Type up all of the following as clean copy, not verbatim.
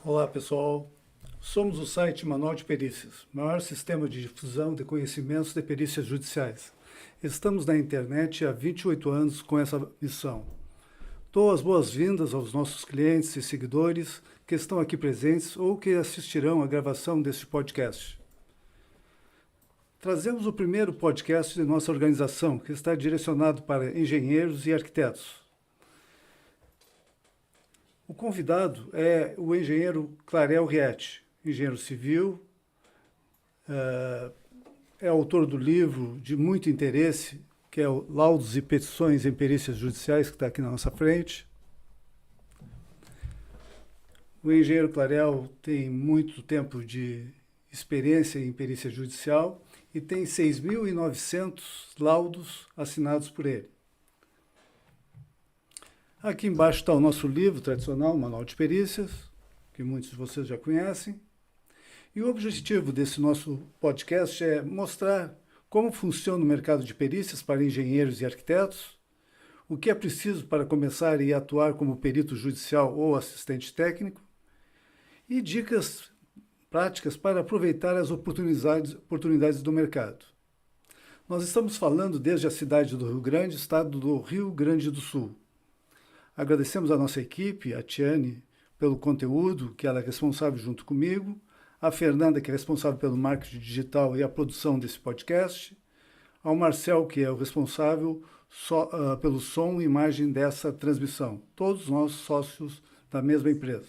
Olá pessoal, somos o site Manual de Perícias, maior sistema de difusão de conhecimentos de perícias judiciais. Estamos na internet há 28 anos com essa missão. Dou as boas-vindas aos nossos clientes e seguidores que estão aqui presentes ou que assistirão à gravação deste podcast. Trazemos o primeiro podcast de nossa organização, que está direcionado para engenheiros e arquitetos. O convidado é o engenheiro Clarel Rietti, engenheiro civil, é autor do livro de muito interesse, que é o Laudos e Petições em Perícias Judiciais, que está aqui na nossa frente. O engenheiro Clarel tem muito tempo de experiência em perícia judicial e tem 6.900 laudos assinados por ele. Aqui embaixo está o nosso livro tradicional, Manual de Perícias, que muitos de vocês já conhecem. E o objetivo desse nosso podcast é mostrar como funciona o mercado de perícias para engenheiros e arquitetos, o que é preciso para começar e atuar como perito judicial ou assistente técnico, e dicas práticas para aproveitar as oportunidades do mercado. Nós estamos falando desde a cidade do Rio Grande, estado do Rio Grande do Sul. Agradecemos a nossa equipe, a Tiane, pelo conteúdo, que ela é responsável junto comigo, a Fernanda, que é responsável pelo marketing digital e a produção desse podcast, ao Marcel, que é o responsável pelo som e imagem dessa transmissão, todos nós sócios da mesma empresa.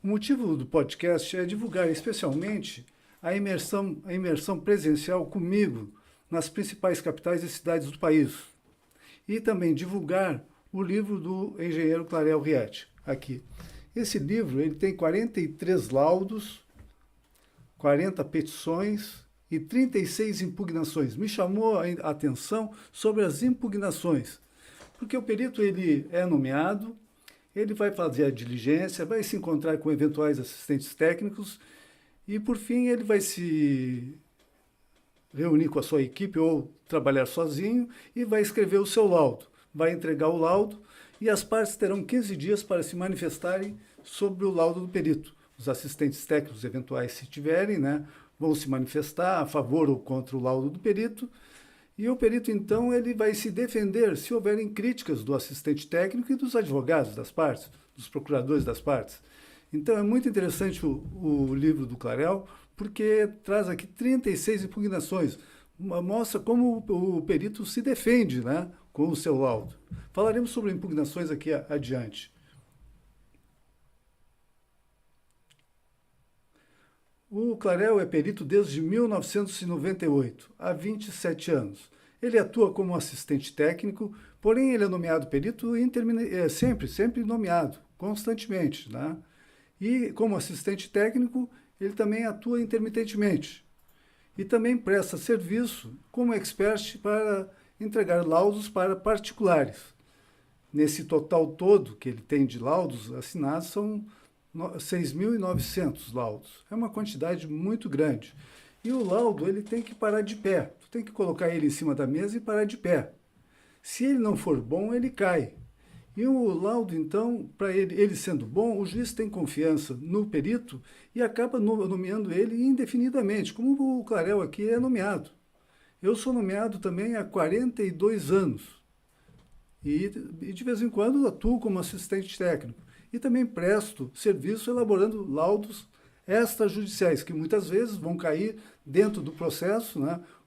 O motivo do podcast é divulgar especialmente a imersão presencial comigo nas principais capitais e cidades do país, e também divulgar o livro do engenheiro Clarel Rietti, aqui. Esse livro ele tem 43 laudos, 40 petições e 36 impugnações. Me chamou a atenção sobre as impugnações, porque o perito ele é nomeado, ele vai fazer a diligência, vai se encontrar com eventuais assistentes técnicos e, por fim, ele vai se reunir com a sua equipe ou trabalhar sozinho e vai escrever o seu laudo. Vai entregar o laudo e as partes terão 15 dias para se manifestarem sobre o laudo do perito. Os assistentes técnicos eventuais, se tiverem, vão se manifestar a favor ou contra o laudo do perito. E o perito, então, ele vai se defender se houverem críticas do assistente técnico e dos advogados das partes, dos procuradores das partes. Então, é muito interessante o livro do Clarel, porque traz aqui 36 impugnações. Mostra como o perito se defende, com o seu laudo. Falaremos sobre impugnações aqui adiante. O Clarel é perito desde 1998, há 27 anos. Ele atua como assistente técnico, porém ele é nomeado perito sempre nomeado, constantemente. E como assistente técnico, ele também atua intermitentemente. E também presta serviço como expert para entregar laudos para particulares. Nesse total todo que ele tem de laudos assinados, são 6.900 laudos. É uma quantidade muito grande. E o laudo ele tem que parar de pé. Tu tem que colocar ele em cima da mesa e parar de pé. Se ele não for bom, ele cai. E o laudo, então, para ele sendo bom, o juiz tem confiança no perito e acaba nomeando ele indefinidamente, como o Clarel aqui é nomeado. Eu sou nomeado também há 42 anos e de vez em quando atuo como assistente técnico e também presto serviço elaborando laudos extrajudiciais, que muitas vezes vão cair dentro do processo,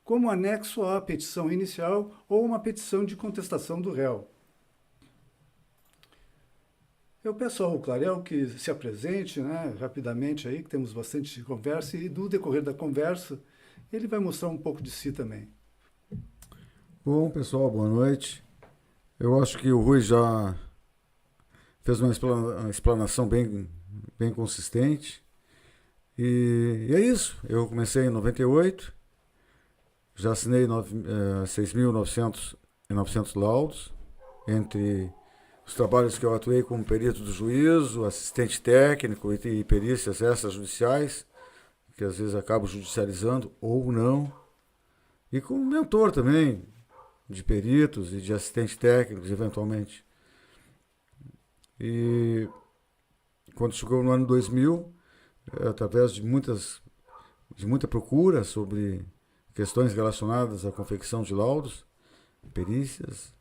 como anexo à petição inicial ou uma petição de contestação do réu. Eu peço ao Clarel que se apresente rapidamente, aí, que temos bastante conversa, e no decorrer da conversa ele vai mostrar um pouco de si também. Bom, pessoal, boa noite. Eu acho que o Rui já fez uma explanação bem consistente. E é isso. Eu comecei em 98, já assinei 6.900 laudos, entre os trabalhos que eu atuei como perito do juízo, assistente técnico e perícias extrajudiciais, que às vezes acabo judicializando ou não, e como mentor também de peritos e de assistentes técnicos, eventualmente. E quando chegou no ano 2000, através de muita procura sobre questões relacionadas à confecção de laudos, perícias,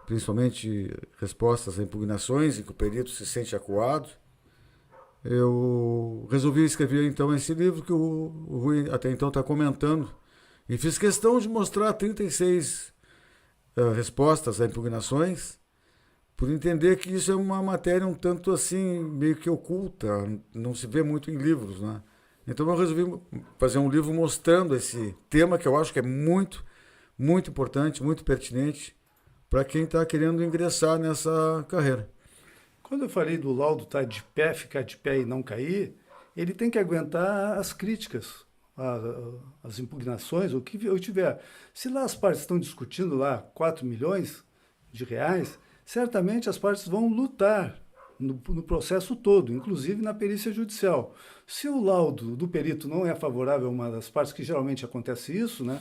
principalmente respostas a impugnações em que o perito se sente acuado, eu resolvi escrever então esse livro que o Rui até então está comentando, e fiz questão de mostrar 36 respostas a impugnações, por entender que isso é uma matéria um tanto assim, meio que oculta, não se vê muito em livros, né? Então eu resolvi fazer um livro mostrando esse tema que eu acho que é muito, muito importante, muito pertinente para quem está querendo ingressar nessa carreira. Quando eu falei do laudo estar de pé, ficar de pé e não cair, ele tem que aguentar as críticas, as impugnações, o que eu tiver. Se lá as partes estão discutindo lá 4 milhões de reais, certamente as partes vão lutar no processo todo, inclusive na perícia judicial. Se o laudo do perito não é favorável a uma das partes, que geralmente acontece isso, né?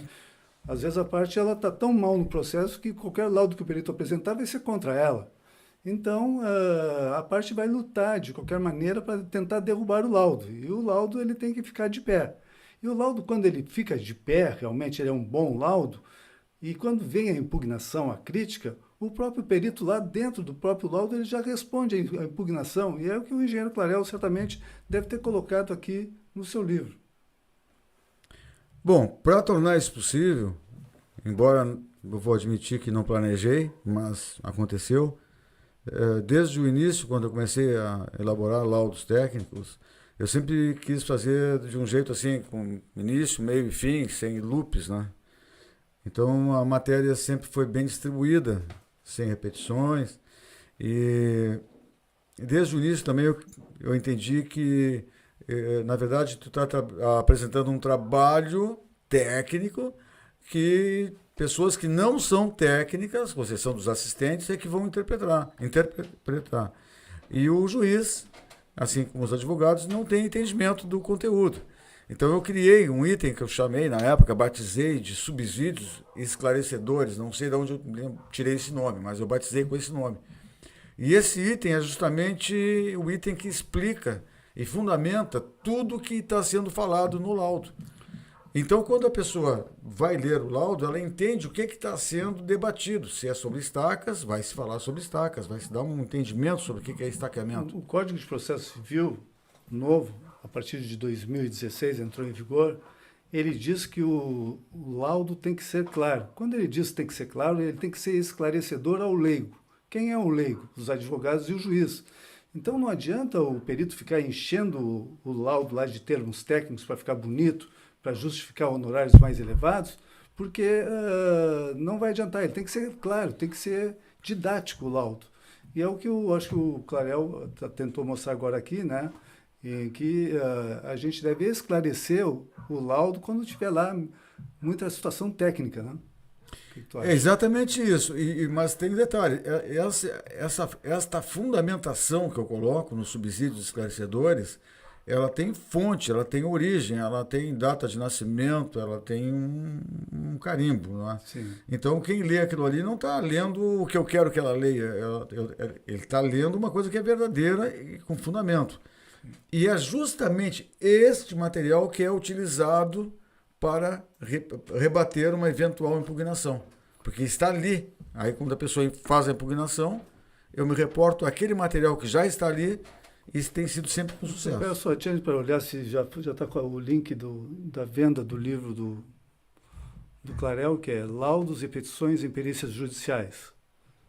Às vezes a parte está tão mal no processo que qualquer laudo que o perito apresentar vai ser contra ela. Então, a parte vai lutar de qualquer maneira para tentar derrubar o laudo. E o laudo ele tem que ficar de pé. E o laudo, quando ele fica de pé, realmente ele é um bom laudo, e quando vem a impugnação, a crítica, o próprio perito lá dentro do próprio laudo ele já responde à impugnação. E é o que o engenheiro Clarel certamente deve ter colocado aqui no seu livro. Bom, para tornar isso possível, embora eu vou admitir que não planejei, mas aconteceu, desde o início, quando eu comecei a elaborar laudos técnicos, eu sempre quis fazer de um jeito assim, com início, meio e fim, sem loops, né? Então a matéria sempre foi bem distribuída, sem repetições, e desde o início também eu entendi que, na verdade, tu está apresentando um trabalho técnico que pessoas que não são técnicas, com exceção dos assistentes, é que vão interpretar. E o juiz, assim como os advogados, não tem entendimento do conteúdo. Então eu criei um item que eu chamei, na época, batizei de subsídios esclarecedores, não sei de onde eu tirei esse nome, mas eu batizei com esse nome. E esse item é justamente o item que explica e fundamenta tudo o que está sendo falado no laudo. Então, quando a pessoa vai ler o laudo, ela entende o que está sendo debatido. Se é sobre estacas, vai se falar sobre estacas, vai se dar um entendimento sobre o que é estaqueamento. O Código de Processo Civil novo, a partir de 2016, entrou em vigor, ele diz que o laudo tem que ser claro. Quando ele diz que tem que ser claro, ele tem que ser esclarecedor ao leigo. Quem é o leigo? Os advogados e o juiz. Então não adianta o perito ficar enchendo o laudo lá de termos técnicos para ficar bonito, para justificar honorários mais elevados, porque não vai adiantar. Ele tem que ser claro, tem que ser didático o laudo. E é o que eu acho que o Clarel tentou mostrar agora aqui, né? Em que a gente deve esclarecer o laudo quando tiver lá muita situação técnica, né? O que tu acha? É exatamente isso, mas tem um detalhe, esta fundamentação que eu coloco nos subsídios esclarecedores, ela tem fonte, ela tem origem, ela tem data de nascimento, ela tem um carimbo, não é? Sim. Então quem lê aquilo ali não está lendo o que eu quero que ela leia, ele está lendo uma coisa que é verdadeira e com fundamento. E é justamente este material que é utilizado para rebater uma eventual impugnação. Porque está ali. Aí, quando a pessoa faz a impugnação, eu me reporto àquele material que já está ali e isso tem sido sempre com sucesso. Eu só tinha para olhar se já está com o link da venda do livro do Clarel, que é Laudos e Petições em Perícias Judiciais.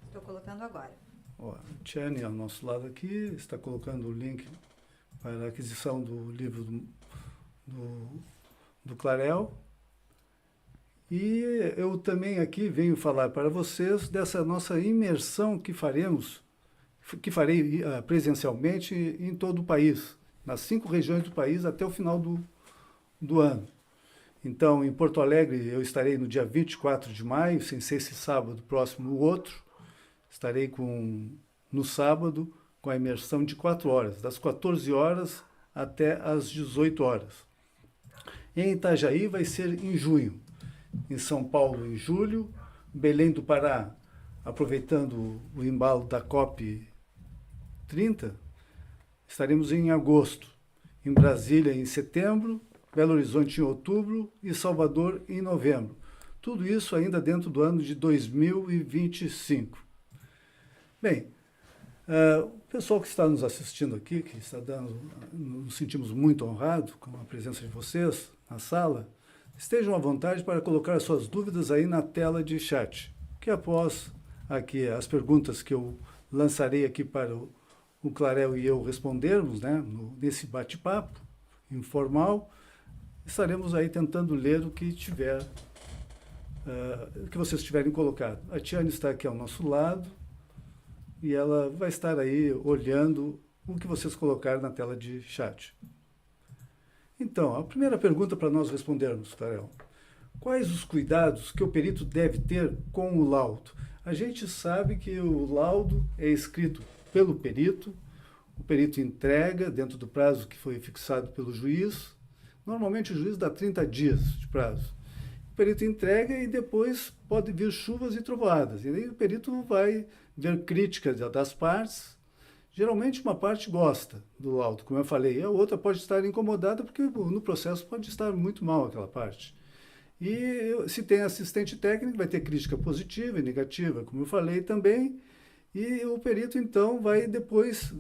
Estou colocando agora. Ó, a Tiane, ao nosso lado aqui, está colocando o link para a aquisição do livro do Clarel. E eu também aqui venho falar para vocês dessa nossa imersão que farei presencialmente em todo o país, nas 5 regiões do país até o final do ano. Então, em Porto Alegre, eu estarei no dia 24 de maio, sem ser esse sábado próximo o outro. Estarei no sábado com a imersão de 4 horas, das 14 horas até as 18 horas. Em Itajaí vai ser em junho, em São Paulo em julho, Belém do Pará, aproveitando o embalo da COP 30, estaremos em agosto, em Brasília em setembro, Belo Horizonte em outubro e Salvador em novembro. Tudo isso ainda dentro do ano de 2025. Bem, o pessoal que está nos assistindo aqui, nos sentimos muito honrados com a presença de vocês na sala, estejam à vontade para colocar suas dúvidas aí na tela de chat, que após aqui as perguntas que eu lançarei aqui para o Clarel e eu respondermos, né, nesse bate-papo informal, estaremos aí tentando ler o que tiver, que vocês tiverem colocado. A Tiane está aqui ao nosso lado e ela vai estar aí olhando o que vocês colocaram na tela de chat. Então, a primeira pergunta para nós respondermos, Clarel: quais os cuidados que o perito deve ter com o laudo? A gente sabe que o laudo é escrito pelo perito, o perito entrega dentro do prazo que foi fixado pelo juiz. Normalmente o juiz dá 30 dias de prazo. O perito entrega e depois pode vir chuvas e trovoadas. E aí o perito vai ver críticas das partes. Geralmente uma parte gosta do laudo, como eu falei, a outra pode estar incomodada porque no processo pode estar muito mal aquela parte. E se tem assistente técnico, vai ter crítica positiva e negativa, como eu falei também. E o perito, então, vai depois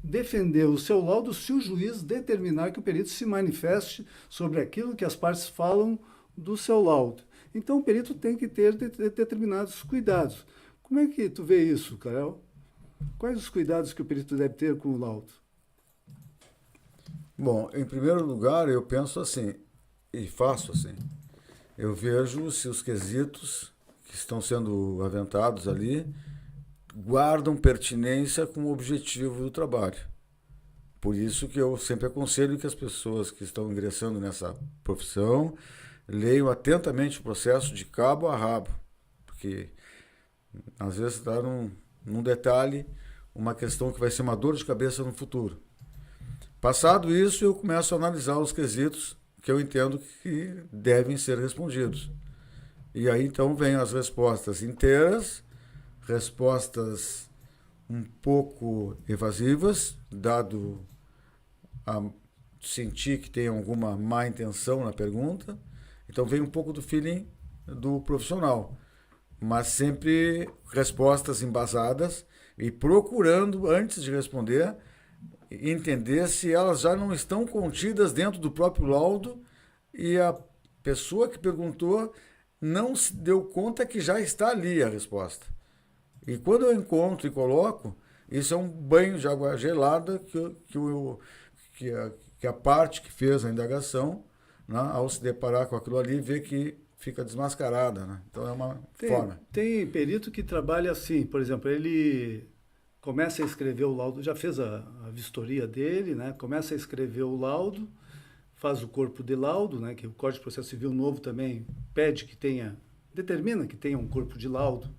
defender o seu laudo se o juiz determinar que o perito se manifeste sobre aquilo que as partes falam do seu laudo. Então, o perito tem que ter determinados cuidados. Como é que tu vê isso, Clarel? Quais os cuidados que o perito deve ter com o laudo? Bom, em primeiro lugar, eu penso assim, e faço assim. Eu vejo se os quesitos que estão sendo aventados ali guardam pertinência com o objetivo do trabalho. Por isso que eu sempre aconselho que as pessoas que estão ingressando nessa profissão leiam atentamente o processo de cabo a rabo, porque às vezes está num detalhe uma questão que vai ser uma dor de cabeça no futuro. Passado isso, eu começo a analisar os quesitos que eu entendo que devem ser respondidos. E aí então vem as respostas inteiras, respostas um pouco evasivas, dado a sentir que tem alguma má intenção na pergunta. Então vem um pouco do feeling do profissional, mas sempre respostas embasadas e procurando, antes de responder, entender se elas já não estão contidas dentro do próprio laudo e a pessoa que perguntou não se deu conta que já está ali a resposta. E quando eu encontro e coloco, isso é um banho de água gelada que a parte que fez a indagação, né, ao se deparar com aquilo ali, vê que fica desmascarada. Né? Então é uma forma. Tem perito que trabalha assim, por exemplo, ele começa a escrever o laudo, já fez a vistoria dele, né, começa a escrever o laudo, faz o corpo de laudo, né, que o Código de Processo Civil novo também pede que determina que tenha um corpo de laudo,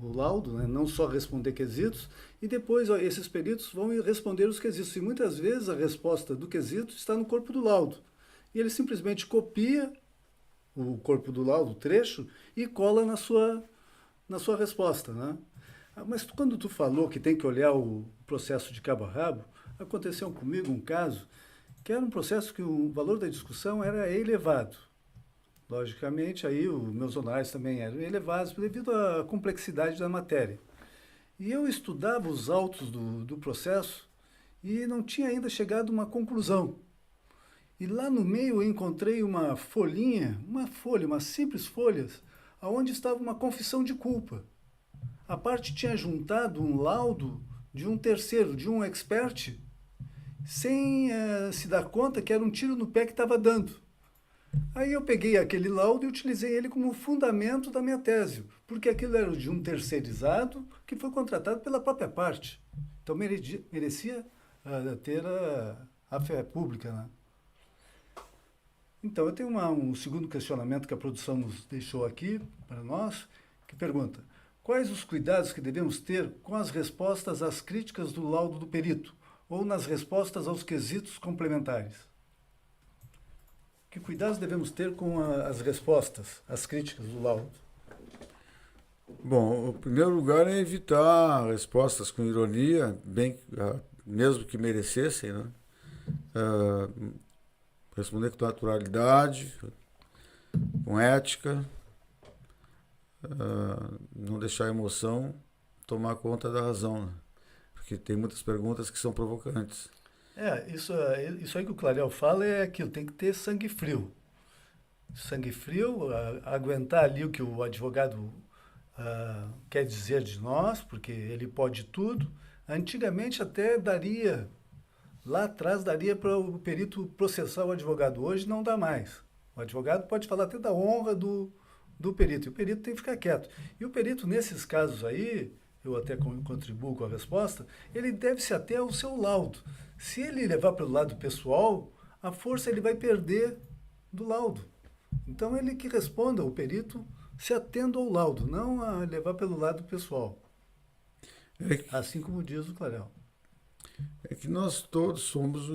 o laudo, né, não só responder quesitos, e depois esses peritos vão responder os quesitos. E muitas vezes a resposta do quesito está no corpo do laudo. E ele simplesmente copia o corpo do laudo, o trecho, e cola na sua resposta. Né? Mas quando tu falou que tem que olhar o processo de cabo a rabo, aconteceu comigo um caso que era um processo que o valor da discussão era elevado. Logicamente, aí os meus honorários também eram elevados devido à complexidade da matéria. E eu estudava os autos do processo e não tinha ainda chegado a uma conclusão. E lá no meio eu encontrei uma folhinha, umas simples folhas, onde estava uma confissão de culpa. A parte tinha juntado um laudo de um terceiro, de um expert, sem se dar conta que era um tiro no pé que estava dando. Aí eu peguei aquele laudo e utilizei ele como fundamento da minha tese, porque aquilo era de um terceirizado que foi contratado pela própria parte. Então merecia ter a fé pública. Né? Então eu tenho um segundo questionamento que a produção nos deixou aqui para nós, que pergunta: quais os cuidados que devemos ter com as respostas às críticas do laudo do perito, ou nas respostas aos quesitos complementares? Que cuidados devemos ter com as respostas às críticas do laudo? Bom, o primeiro lugar é evitar respostas com ironia, mesmo que merecessem, né? Responder com naturalidade, com ética, não deixar a emoção tomar conta da razão, né? Porque tem muitas perguntas que são provocantes. Isso aí que o Clarel fala é aquilo, tem que ter sangue frio. Sangue frio, aguentar ali o que o advogado quer dizer de nós, porque ele pode tudo. Antigamente até lá atrás daria para o perito processar o advogado. Hoje não dá mais. O advogado pode falar até da honra do perito, e o perito tem que ficar quieto. E o perito, nesses casos aí, eu até contribuo com a resposta, ele deve se ater ao seu laudo. Se ele levar para o lado pessoal, a força ele vai perder do laudo. Então ele que responda, o perito, se atendo ao laudo, não a levar pelo lado pessoal. Assim como diz o Clarel. É que nós todos somos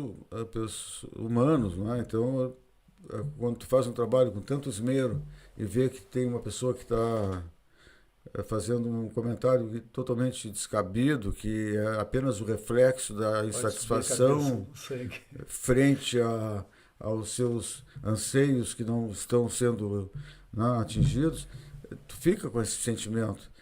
humanos, não é? Então, quando tu faz um trabalho com tanto esmero e vê que tem uma pessoa que está fazendo um comentário totalmente descabido, que é apenas o reflexo da insatisfação frente aos seus anseios que não estão sendo, né, atingidos, tu fica com esse sentimento.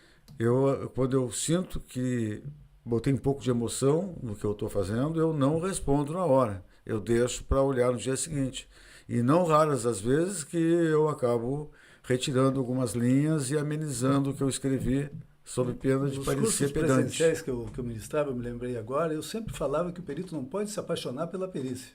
Quando eu sinto que botei um pouco de emoção no que eu estou fazendo, eu não respondo na hora. Eu deixo para olhar no dia seguinte. E não raras as vezes que eu acabo retirando algumas linhas e amenizando o que eu escrevi, sob pena de parecer pedante. Nos cursos presenciais que eu ministrava, eu me lembrei agora, eu sempre falava que o perito não pode se apaixonar pela perícia.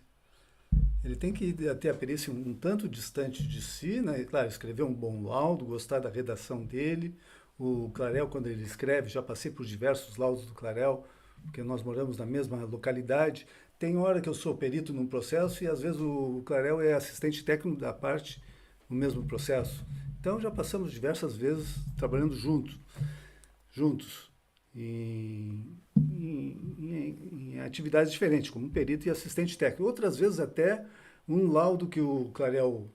Ele tem que ter a perícia um tanto distante de si, né? Claro, escrever um bom laudo, gostar da redação dele. O Clarel, quando ele escreve, já passei por diversos laudos do Clarel, porque nós moramos na mesma localidade. Tem hora que eu sou perito num processo e às vezes o Clarel é assistente técnico da parte no mesmo processo. Então já passamos diversas vezes trabalhando juntos em atividades diferentes, como perito e assistente técnico. Outras vezes até um laudo que o Clarel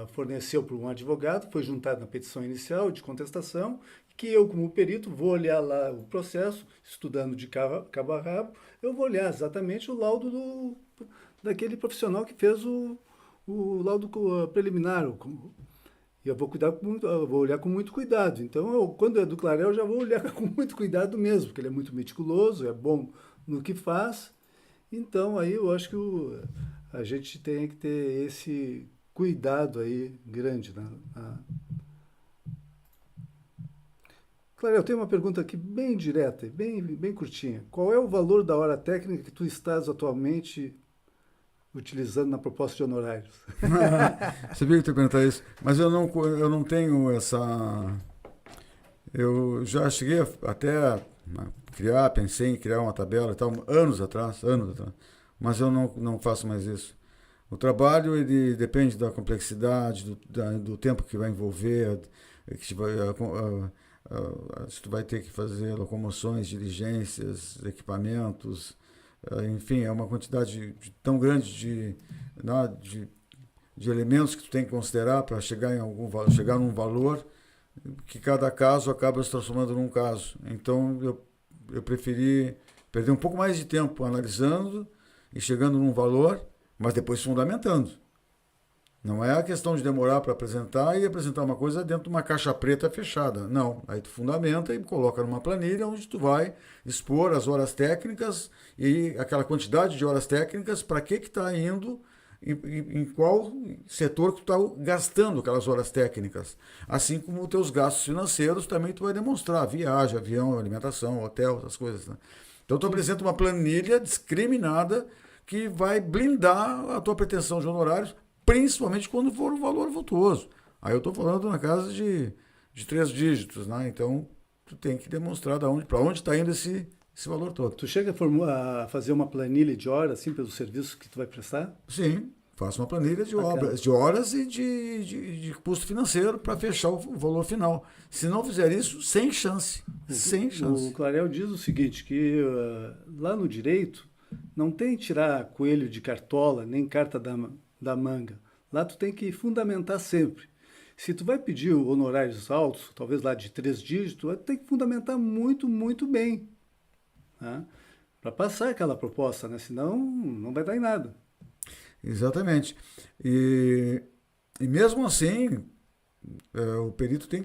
forneceu para um advogado, foi juntado na petição inicial de contestação, que eu, como perito, vou olhar lá o processo, estudando de cabo a rabo, eu vou olhar exatamente o laudo daquele profissional que fez o laudo preliminar. E eu vou olhar com muito cuidado. Então, quando é do Clarel, eu já vou olhar com muito cuidado mesmo, porque ele é muito meticuloso, é bom no que faz. Então, aí eu acho que a gente tem que ter esse cuidado aí grande, né? Clarel, eu tenho uma pergunta aqui bem direta, bem curtinha. Qual é o valor da hora técnica que tu estás atualmente utilizando na proposta de honorários? Sabia que tu ia perguntar isso, mas eu não tenho essa... Eu já cheguei até pensei em criar uma tabela e tal, anos atrás, mas eu não faço mais isso. O trabalho, ele depende da complexidade, do tempo que vai envolver, se tu vai ter que fazer locomoções, diligências, equipamentos, enfim, é uma quantidade tão grande de elementos que tu tem que considerar para chegar num valor, que cada caso acaba se transformando num caso. Então, eu preferi perder um pouco mais de tempo analisando e chegando num valor, mas depois fundamentando. Não é a questão de demorar para apresentar e apresentar uma coisa dentro de uma caixa preta fechada. Não. Aí tu fundamenta e coloca numa planilha onde tu vai expor as horas técnicas e aquela quantidade de horas técnicas, para que está indo, em qual setor que tu está gastando aquelas horas técnicas. Assim como os teus gastos financeiros também tu vai demonstrar. Viagem, avião, alimentação, hotel, essas coisas, né? Então tu apresenta uma planilha discriminada que vai blindar a tua pretensão de honorários, principalmente quando for um valor vultuoso. Aí eu estou falando na casa de 3 dígitos, né? Então, tu tem que demonstrar para onde está indo esse valor todo. Tu chega a fazer uma planilha de horas, assim, pelo serviço que tu vai prestar? Sim, faço uma planilha de horas e de custo financeiro para fechar o valor final. Se não fizer isso, sem chance. Sem chance. O Clarel diz o seguinte, que lá no direito não tem tirar coelho de cartola, nem carta da manga. Lá tu tem que fundamentar sempre. Se tu vai pedir honorários altos, talvez lá de 3 dígitos, tu tem que fundamentar muito, muito bem. Tá? passar aquela proposta, né? Senão não vai dar em nada. Exatamente. E mesmo assim, o perito tem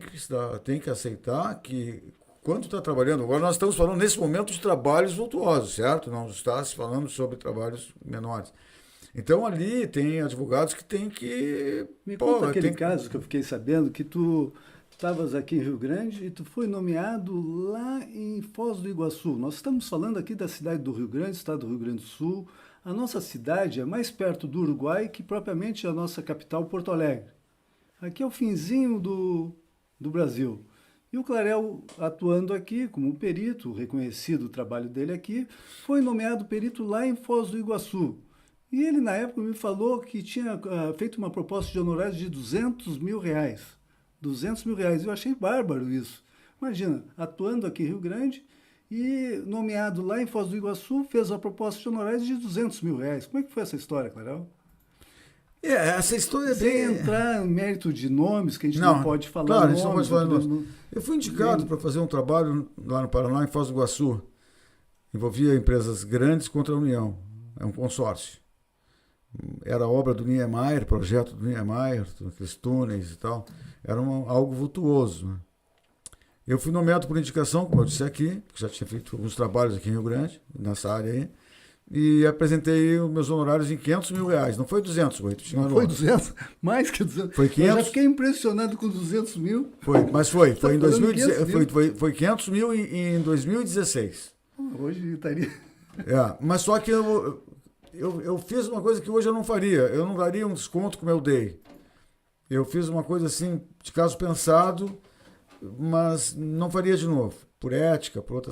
que aceitar que quando está trabalhando, agora nós estamos falando nesse momento de trabalhos vultuosos, certo? Não está se falando sobre trabalhos menores. Então ali tem advogados que têm que... Me conta aquele caso que eu fiquei sabendo, que tu estavas aqui em Rio Grande e tu foi nomeado lá em Foz do Iguaçu. Nós estamos falando aqui da cidade do Rio Grande, estado do Rio Grande do Sul. A nossa cidade é mais perto do Uruguai que propriamente a nossa capital, Porto Alegre. Aqui é o finzinho do Brasil. E o Clarel, atuando aqui como perito, reconhecido o trabalho dele aqui, foi nomeado perito lá em Foz do Iguaçu. E ele, na época, me falou que tinha feito uma proposta de honorários de R$200 mil. R$200 mil. Eu achei bárbaro isso. Imagina, atuando aqui em Rio Grande e nomeado lá em Foz do Iguaçu, fez a proposta de honorários de R$200 mil. Como é que foi essa história, Clarel? Essa história é Sem bem... entrar em mérito de nomes, que a gente não pode falar. Claro, nomes, a gente não pode falar nomes. Eu fui indicado para fazer um trabalho lá no Paraná, em Foz do Iguaçu. Envolvia empresas grandes contra a União. É um consórcio. Era obra do Niemeyer, projeto do Niemeyer, aqueles túneis e tal. Era algo vultuoso. Né? Eu fui nomeado por indicação, como eu disse aqui, porque já tinha feito alguns trabalhos aqui em Rio Grande, nessa área aí. E apresentei os meus honorários em R$500 mil. Não foi 200, Não foi 200? Mais que 200? Foi 500. Eu já fiquei impressionado com 200 mil. Foi, mas foi. Foi em 2016. Foi 500 mil em 2016. Hoje estaria... Mas só que eu fiz uma coisa que hoje eu não faria. Eu não daria um desconto como eu dei. Eu fiz uma coisa assim, de caso pensado, mas não faria de novo. Por ética, por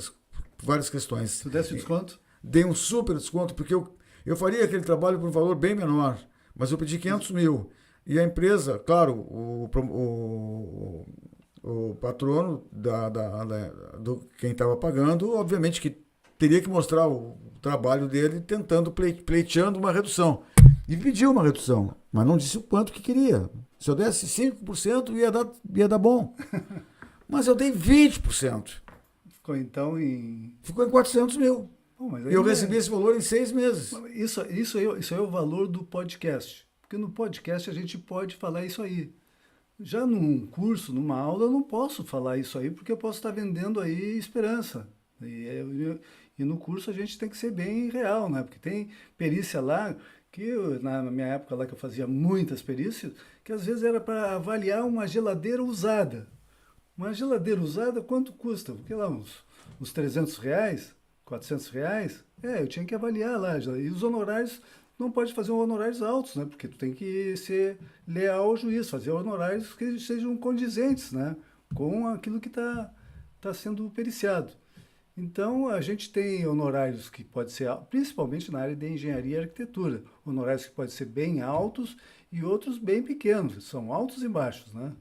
várias questões. Tu desse desconto? Dei um super desconto, porque eu faria aquele trabalho por um valor bem menor, mas eu pedi 500 mil. E a empresa, claro, o patrono do quem estava pagando, obviamente que teria que mostrar o trabalho dele tentando, pleiteando uma redução. E pediu uma redução, mas não disse o quanto que queria. Se eu desse 5%, ia dar bom. Mas eu dei 20%. Ficou então em... Ficou em 400 mil. E eu recebi esse valor em 6 meses. Isso aí é o valor do podcast. Porque no podcast a gente pode falar isso aí. Já num curso, numa aula, eu não posso falar isso aí, porque eu posso estar vendendo aí esperança. E no curso a gente tem que ser bem real, né? Porque tem perícia lá, que na minha época lá que eu fazia muitas perícias, que às vezes era para avaliar uma geladeira usada. Uma geladeira usada, quanto custa? Porque lá uns R$300, R$400, eu tinha que avaliar lá. E os honorários, não pode fazer honorários altos, né? Porque tu tem que ser leal ao juiz, fazer honorários que sejam condizentes, né? Com aquilo que está sendo periciado. Então, a gente tem honorários que podem ser, principalmente na área de engenharia e arquitetura, honorários que podem ser bem altos e outros bem pequenos, são altos e baixos, né?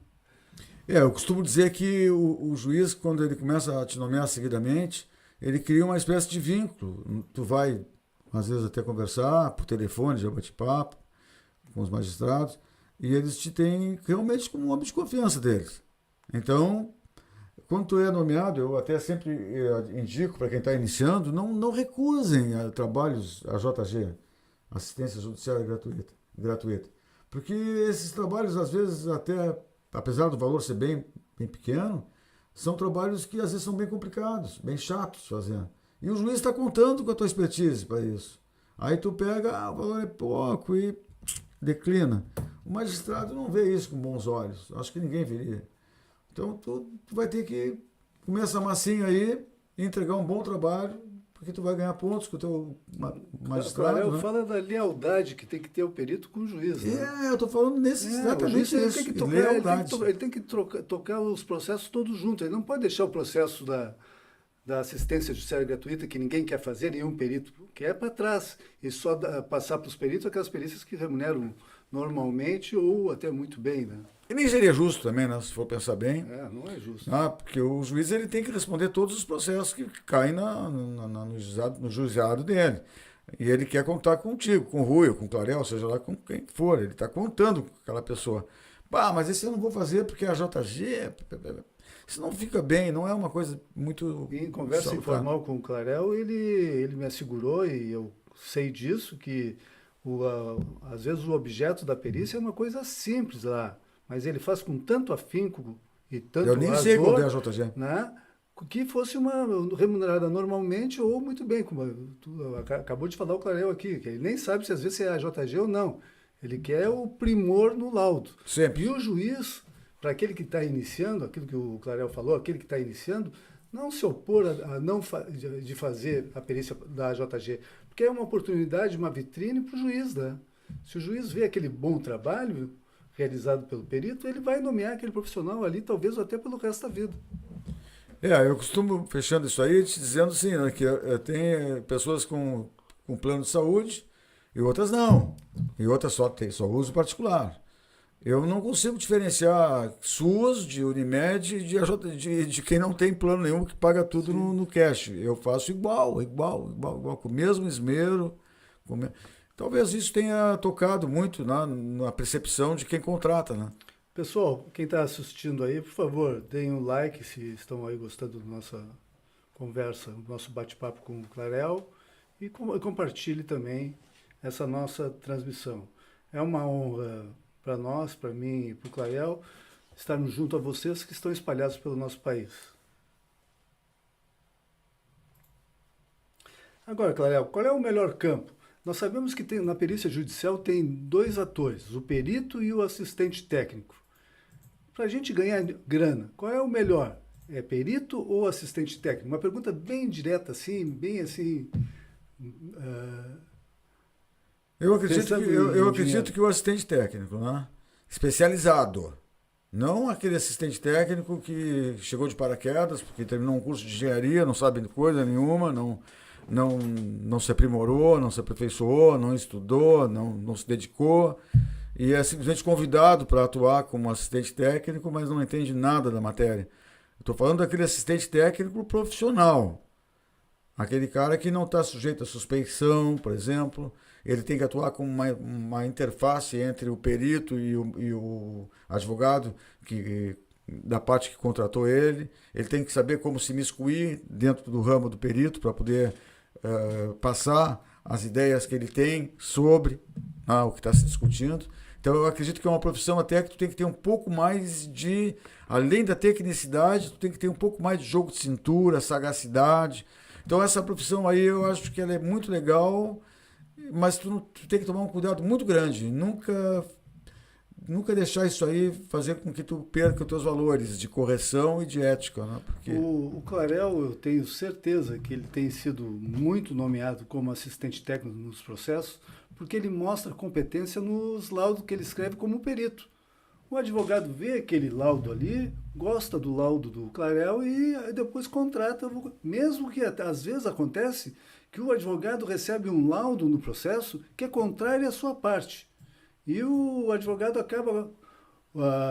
Eu costumo dizer que o juiz, quando ele começa a te nomear seguidamente, ele cria uma espécie de vínculo. Tu vai, às vezes, até conversar por telefone, já bate-papo com os magistrados, e eles te têm realmente como um homem de confiança deles. Então, quando tu é nomeado, eu até sempre indico para quem está iniciando, não recusem trabalhos AJG, assistência judiciária gratuita. Porque esses trabalhos, às vezes, até, apesar do valor ser bem pequeno, são trabalhos que às vezes são bem complicados, bem chatos de fazer. E o juiz está contando com a tua expertise para isso. Aí tu pega, o valor é pouco e declina. O magistrado não vê isso com bons olhos. Acho que ninguém veria. Então tu vai ter que comer essa massinha aí e entregar um bom trabalho, porque tu vai ganhar pontos com o teu magistrado. Eu falo da lealdade que tem que ter o perito com o juiz. Né? Eu estou falando exatamente ele isso. Tem que tocar, ele tem que tocar os processos todos juntos. Ele não pode deixar o processo da assistência judiciária gratuita, que ninguém quer fazer, nenhum perito quer, para trás. E só passar para os peritos aquelas perícias que remuneram normalmente ou até muito bem, né? E nem seria justo também, né, se for pensar bem. Não é justo. Porque o juiz ele tem que responder todos os processos que caem no juizado dele. E ele quer contar contigo, com o Rui, com o Clarel, seja lá com quem for. Ele está contando com aquela pessoa. Mas esse eu não vou fazer porque é a JG. Isso não fica bem, não é uma coisa muito Em conversa salutar. informal com o Clarel, ele me assegurou, e eu sei disso, que às vezes o objeto da perícia é uma coisa simples lá, mas ele faz com tanto afinco e tanto Eu nem sei qual é a ardor, JG. né, que fosse uma remunerada normalmente ou muito bem, como tu acabou de falar o Clarel aqui, que ele nem sabe se às vezes é a JG ou não. Ele quer o primor no laudo. Sempre. E o juiz, para aquele que está iniciando, aquilo que o Clarel falou, aquele que está iniciando, não se opor a não de fazer a perícia da JG, porque é uma oportunidade, uma vitrine para o juiz, né? Se o juiz vê aquele bom trabalho realizado pelo perito, ele vai nomear aquele profissional ali, talvez até pelo resto da vida. Eu costumo, fechando isso aí, te dizendo assim, né, que tem pessoas com plano de saúde e outras não. E outras só uso particular. Eu não consigo diferenciar SUS de Unimed de quem não tem plano nenhum, que paga tudo no cash. Eu faço igual, com o mesmo esmero. Talvez isso tenha tocado muito na percepção de quem contrata, né? Pessoal, quem está assistindo aí, por favor, deem um like se estão aí gostando da nossa conversa, do nosso bate-papo com o Clarel, e compartilhe também essa nossa transmissão. É uma honra para nós, para mim e para o Clarel, estarmos junto a vocês que estão espalhados pelo nosso país. Agora, Clarel, qual é o melhor campo? Nós sabemos que na perícia judicial tem dois atores, o perito e o assistente técnico. Para a gente ganhar grana, qual é o melhor? É perito ou assistente técnico? Uma pergunta bem direta, assim, bem assim. Eu acredito, Pensando que, em eu acredito dinheiro. que o assistente técnico, né? Especializado. Não aquele assistente técnico que chegou de paraquedas, porque terminou um curso de engenharia, não sabe de coisa nenhuma, não se aprimorou, não se aperfeiçoou, não estudou, não se dedicou. E é simplesmente convidado para atuar como assistente técnico, mas não entende nada da matéria. Estou falando daquele assistente técnico profissional. Aquele cara que não está sujeito à suspeição, por exemplo. Ele tem que atuar como uma interface entre o perito e o advogado da parte que contratou ele. Ele tem que saber como se imiscuir dentro do ramo do perito para poder passar as ideias que ele tem sobre o que está se discutindo. Então, eu acredito que é uma profissão até que tu tem que ter um pouco mais além da tecnicidade, tu tem que ter um pouco mais de jogo de cintura, sagacidade. Então, essa profissão aí, eu acho que ela é muito legal, mas tu tem que tomar um cuidado muito grande. Nunca deixar isso aí fazer com que tu perca os teus valores de correção e de ética, né? Porque O Clarel, eu tenho certeza que ele tem sido muito nomeado como assistente técnico nos processos, porque ele mostra competência nos laudos que ele escreve como perito. O advogado vê aquele laudo ali, gosta do laudo do Clarel e depois contrata, mesmo que às vezes acontece que o advogado recebe um laudo no processo que é contrário à sua parte. E o advogado acaba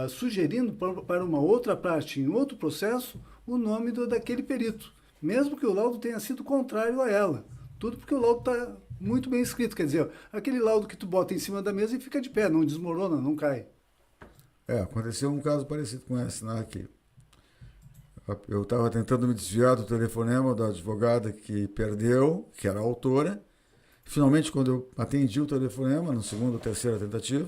sugerindo para uma outra parte, em outro processo, o nome daquele perito, mesmo que o laudo tenha sido contrário a ela. Tudo porque o laudo está muito bem escrito, quer dizer, aquele laudo que tu bota em cima da mesa e fica de pé, não desmorona, não cai. aconteceu um caso parecido com esse, né? Que eu estava tentando me desviar do telefonema da advogada que perdeu, que era a autora. Finalmente, quando eu atendi o telefonema, na segunda ou terceira tentativa,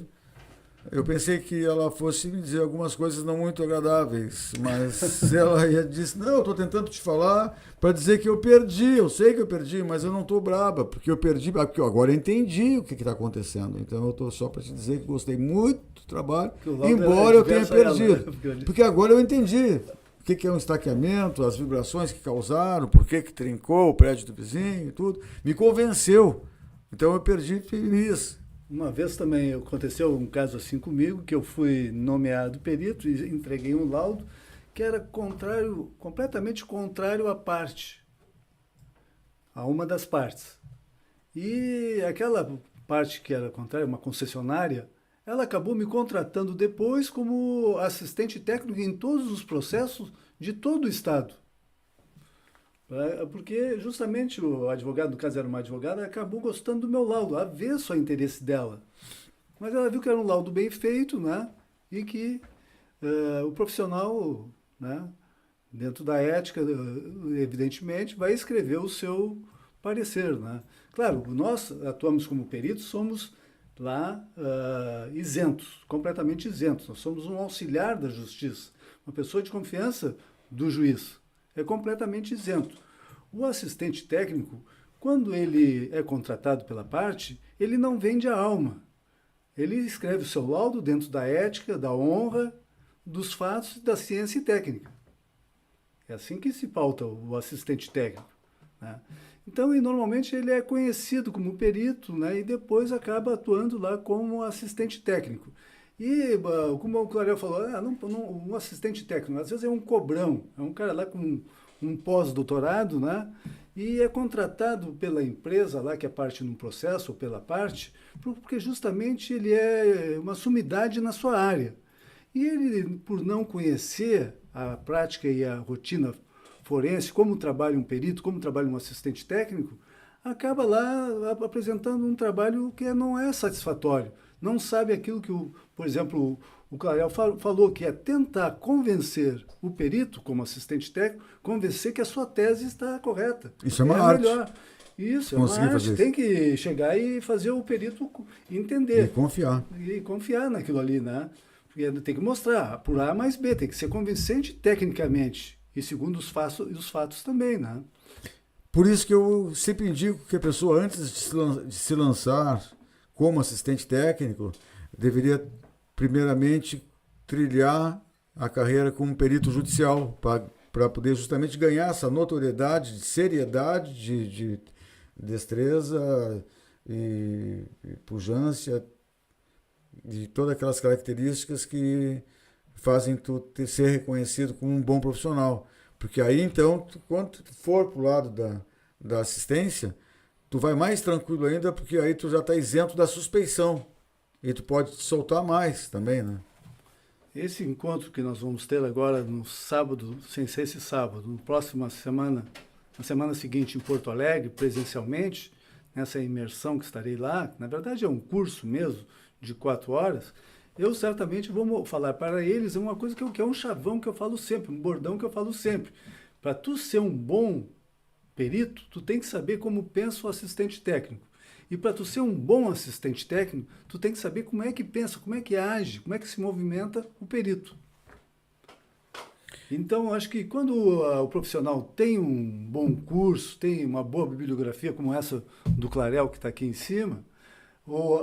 eu pensei que ela fosse me dizer algumas coisas não muito agradáveis, mas ela disse, não, eu estou tentando te falar para dizer que eu perdi, eu sei que eu perdi, mas eu não estou braba, porque eu perdi, porque agora eu entendi o que está acontecendo. Então eu estou só para te dizer que gostei muito do trabalho, embora eu tenha perdido, porque agora eu entendi o que é um estaqueamento, as vibrações que causaram, por que trincou o prédio do vizinho e tudo, me convenceu. Então eu perdi feliz. Uma vez também aconteceu um caso assim comigo, que eu fui nomeado perito e entreguei um laudo que era completamente contrário à parte, a uma das partes. E aquela parte que era contrária, uma concessionária, ela acabou me contratando depois como assistente técnico em todos os processos de todo o estado. Porque justamente o advogado, no caso era uma advogada, acabou gostando do meu laudo, avesso ao interesse dela. Mas ela viu que era um laudo bem feito, né? E que o profissional, né, dentro da ética, evidentemente, vai escrever o seu parecer, né? Claro, nós atuamos como peritos, somos lá isentos, completamente isentos. Nós somos um auxiliar da justiça, uma pessoa de confiança do juiz. É completamente isento. O assistente técnico, quando ele é contratado pela parte, ele não vende a alma. Ele escreve o seu laudo dentro da ética, da honra, dos fatos, da ciência e técnica. É assim que se pauta o assistente técnico, né? Então, e normalmente ele é conhecido como perito, né, e depois acaba atuando lá como assistente técnico. E, como o Clarel falou, um assistente técnico, às vezes é um cobrão, é um cara lá com um pós-doutorado, né, e é contratado pela empresa lá que é parte num processo, ou pela parte, porque justamente ele é uma sumidade na sua área. E ele, por não conhecer a prática e a rotina forense, como trabalha um perito, como trabalha um assistente técnico, acaba lá apresentando um trabalho que não é satisfatório. Não sabe aquilo que, por exemplo, o Clarel falou, que é tentar convencer o perito, como assistente técnico, convencer que a sua tese está correta. Isso é uma arte. Melhor. Isso, é uma arte. Tem que chegar e fazer o perito entender. E confiar. E confiar naquilo ali, né? Tem que mostrar, por A mais B, tem que ser convincente tecnicamente. E segundo os fatos também, né? Por isso que eu sempre indico que a pessoa, antes de se lançar como assistente técnico, deveria primeiramente trilhar a carreira como perito judicial, para poder justamente ganhar essa notoriedade, de seriedade, de destreza e pujança, de todas aquelas características que fazem tu ser reconhecido como um bom profissional. Porque aí, então, quando tu for pro lado da assistência, tu vai mais tranquilo ainda, porque aí tu já está isento da suspeição. E tu pode te soltar mais também, né? Esse encontro que nós vamos ter agora no sábado, sem ser esse sábado, na próxima semana, na semana seguinte em Porto Alegre, presencialmente, nessa imersão que estarei lá, na verdade é um curso mesmo, de 4 horas, eu certamente vou falar para eles uma coisa que é um chavão que eu falo sempre, um bordão que eu falo sempre. Para tu ser um bom perito, tu tem que saber como pensa o assistente técnico. E para tu ser um bom assistente técnico, tu tem que saber como é que pensa, como é que age, como é que se movimenta o perito. Então, acho que quando o profissional tem um bom curso, tem uma boa bibliografia como essa do Clarel que está aqui em cima, ou